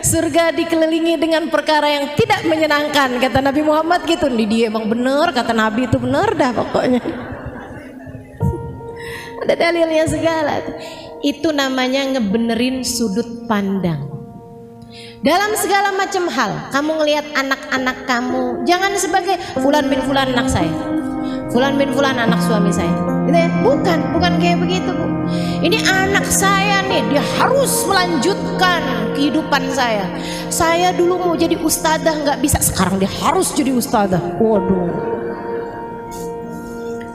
Surga dikelilingi dengan perkara yang tidak menyenangkan, kata Nabi Muhammad gitu. Dia emang bener, kata Nabi itu bener dah pokoknya. Ada dalilnya segala. Itu namanya ngebenerin sudut pandang. Dalam segala macam hal, kamu ngelihat anak-anak kamu jangan sebagai Fulan bin Fulan anak saya, Fulan bin Fulan anak suami saya, gitu ya? Bukan kayak begitu Bu. Ini anak saya nih, dia harus melanjutkan kehidupan saya. Saya dulu mau jadi ustadzah nggak bisa, sekarang dia harus jadi ustadzah. Waduh.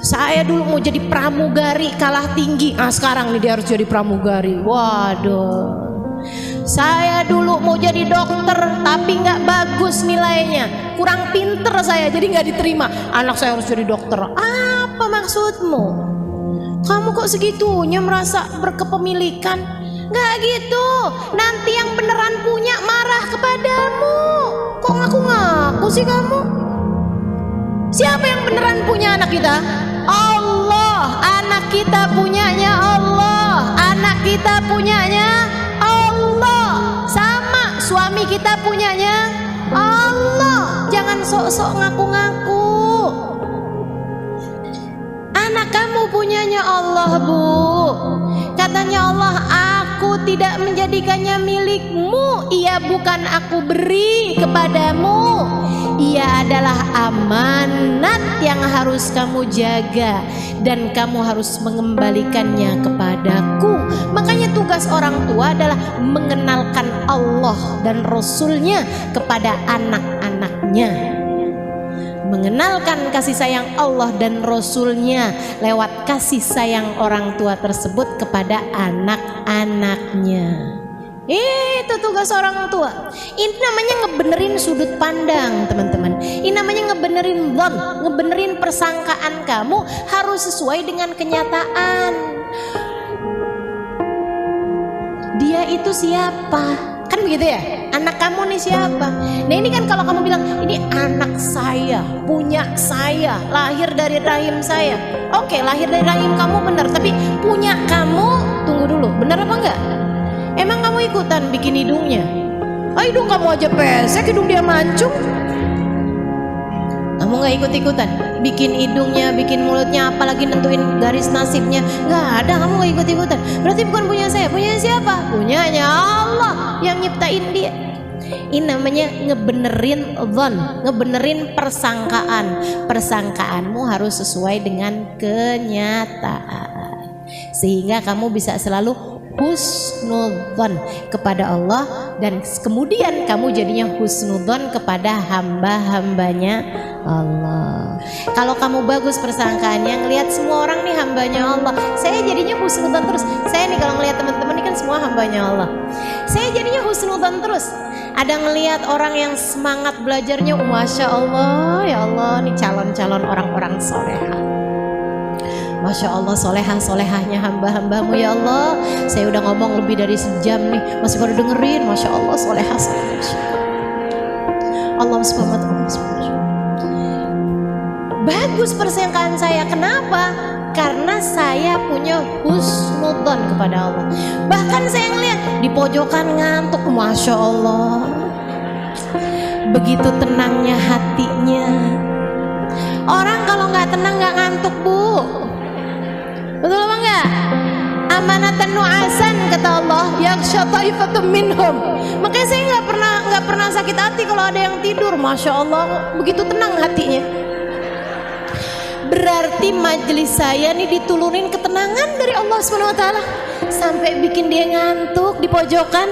Saya dulu mau jadi pramugari kalah tinggi, sekarang nih dia harus jadi pramugari. Waduh. Saya dulu mau jadi dokter tapi nggak bagus nilainya, kurang pinter saya jadi nggak diterima. Anak saya harus jadi dokter. Apa maksudmu? Kamu kok segitunya merasa berkepemilikan? Nggak gitu. Nanti yang beneran punya marah kepadamu. Kok ngaku-ngaku sih kamu? Siapa yang beneran punya anak kita? Allah. Anak kita punyanya Allah. Anak kita punyanya Allah. Sama suami kita punyanya Allah. Jangan sok-sok ngaku-ngaku. Anak kamu punyanya Allah Bu. Katanya Allah, aku tidak menjadikannya milikmu. Ia bukan aku beri kepadamu. Ia adalah amanat yang harus kamu jaga dan kamu harus mengembalikannya kepadaku. Makanya tugas orang tua adalah mengenalkan Allah dan Rasulnya kepada anak-anaknya. Mengenalkan kasih sayang Allah dan Rasulnya lewat kasih sayang orang tua tersebut kepada anak-anaknya. Itu tugas orang tua. Ini namanya ngebenerin sudut pandang, teman-teman. Ini namanya ngebenerin dhon, ngebenerin persangkaan kamu harus sesuai dengan kenyataan. Dia itu siapa? Kan begitu ya? Anak kamu nih siapa? Nah ini kan kalau kamu bilang ini anak saya, punya saya, lahir dari rahim saya. Oke, lahir dari rahim kamu benar, tapi punya kamu, tunggu dulu, benar apa enggak? Emang kamu ikutan bikin hidungnya? Hidung kamu aja pesek, hidung dia mancung. Kamu gak ikut-ikutan bikin hidungnya, bikin mulutnya, apalagi nentuin garis nasibnya. Gak ada, kamu gak ikut-ikutan. Berarti bukan punya saya. Punya siapa? Punyanya Allah yang nyiptain dia. Ini namanya ngebenerin dhon, ngebenerin persangkaan. Persangkaanmu harus sesuai dengan kenyataan, sehingga kamu bisa selalu husnudzon kepada Allah, dan kemudian kamu jadinya husnudzon kepada hamba-hambanya Allah. Kalau kamu bagus persangkaannya, ngelihat semua orang nih hambanya Allah, saya jadinya husnudzon terus. Saya nih kalau ngelihat teman-teman ini kan semua hambanya Allah, saya jadinya husnudzon terus. Ada ngelihat orang yang semangat belajarnya, Masya Allah, ya Allah, nih calon-calon orang-orang soleha. Masya Allah, solehah-solehahnya hamba-hambamu ya Allah. Saya udah ngomong lebih dari sejam nih, masih baru dengerin. Masya Allah, solehah. Allah subhanahu. Bagus persangkaan saya. Kenapa? Karena saya punya husnudzon kepada Allah. Bahkan saya ngeliat di pojokan ngantuk, Masya Allah, begitu tenangnya hatinya. Orang kalau nggak tenang nggak ngantuk, Bu. Betul apa enggak? Amanatan nu'asan kata Allah, yakhsha ta'ifatum minhum. Makanya saya nggak pernah sakit hati kalau ada yang tidur. Masya Allah, begitu tenang hatinya. Berarti majelis saya nih diturunin ketenangan dari Allah Subhanahu wa taala sampai bikin dia ngantuk di pojokan.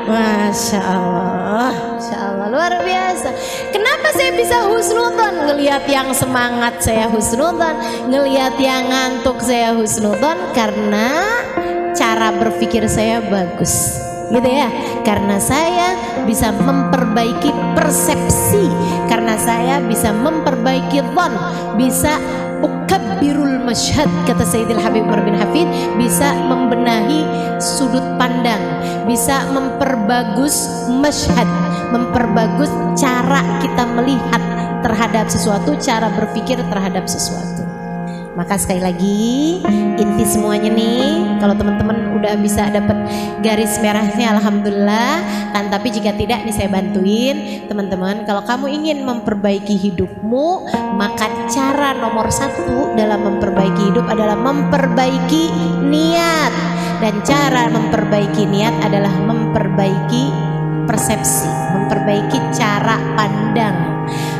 Masya Allah, Masya Allah, luar biasa. Kenapa saya bisa husnudzon? Ngelihat yang semangat saya husnudzon, ngelihat yang ngantuk saya husnudzon, karena cara berpikir saya bagus, gitu ya. Karena saya bisa memperbaiki persepsi, karena saya bisa memperbaiki dhon, bisa ukabbirul masyhad, kata Sayyidil Habib Umar bin Hafid, bisa membenahi sudut pandang, bisa memperbagus masyhad, memperbagus cara kita melihat terhadap sesuatu, cara berpikir terhadap sesuatu. Maka sekali lagi, inti semuanya nih, kalau teman-teman udah bisa dapat garis merahnya alhamdulillah kan. Tapi jika tidak nih saya bantuin teman-teman. Kalau kamu ingin memperbaiki hidupmu, maka cara nomor satu dalam memperbaiki hidup adalah memperbaiki niat. Dan cara memperbaiki niat adalah memperbaiki persepsi, memperbaiki cara pandang,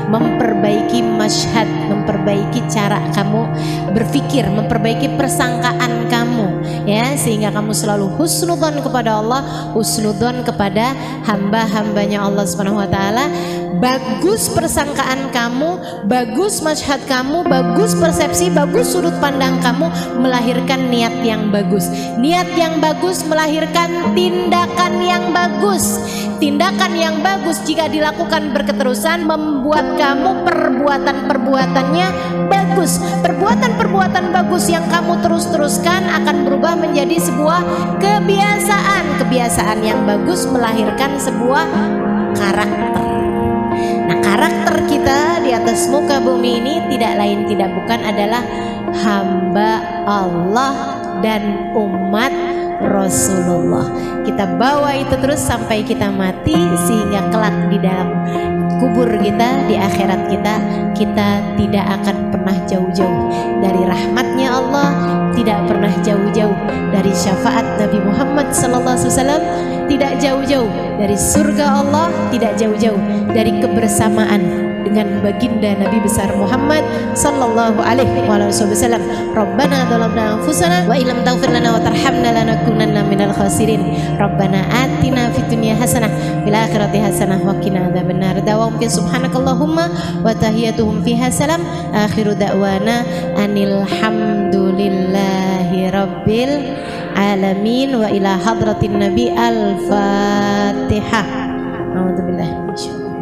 memperbaiki masyhad, memperbaiki cara kamu berpikir, memperbaiki persangkaan kamu, ya, sehingga kamu selalu husnudzon kepada Allah, husnudzon kepada hamba-hambanya Allah Subhanahu wa taala. Bagus persangkaan kamu, bagus masyhad kamu, bagus persepsi, bagus sudut pandang kamu, melahirkan niat yang bagus. Niat yang bagus melahirkan tindakan yang bagus. Tindakan yang bagus jika dilakukan berketerusan membuat kamu perbuatan-perbuatannya bagus. Perbuatan-perbuatan bagus yang kamu terus-teruskan akan berubah menjadi sebuah kebiasaan. Kebiasaan yang bagus melahirkan sebuah karakter. Nah, karakter kita di atas muka bumi ini tidak lain tidak bukan adalah hamba Allah dan umat Rasulullah. Kita bawa itu terus sampai kita mati, sehingga kelak di dalam kubur kita, di akhirat kita tidak akan pernah jauh-jauh dari rahmatnya Allah, tidak pernah jauh-jauh dari syafaat Nabi Muhammad SAW, tidak jauh-jauh dari surga Allah, tidak jauh-jauh dari kebersamaan dengan baginda Nabi besar Muhammad sallallahu alaihi wasallam. Rabbana dhalamna anfusana wa illam taghfir lana wa tarhamna lanakunanna minal khasirin. Rabbana atina fid dunya hasanah fil akhirati hasanah wa qina adzabannar. Dawam subhanakallahumma wa tahiyyatuhum fiha salam. Akhiru da'wana anil hamdulillahi rabbil alamin wa ila hadratin nabi al-fatihah. A'udzubillahi minasyaitonir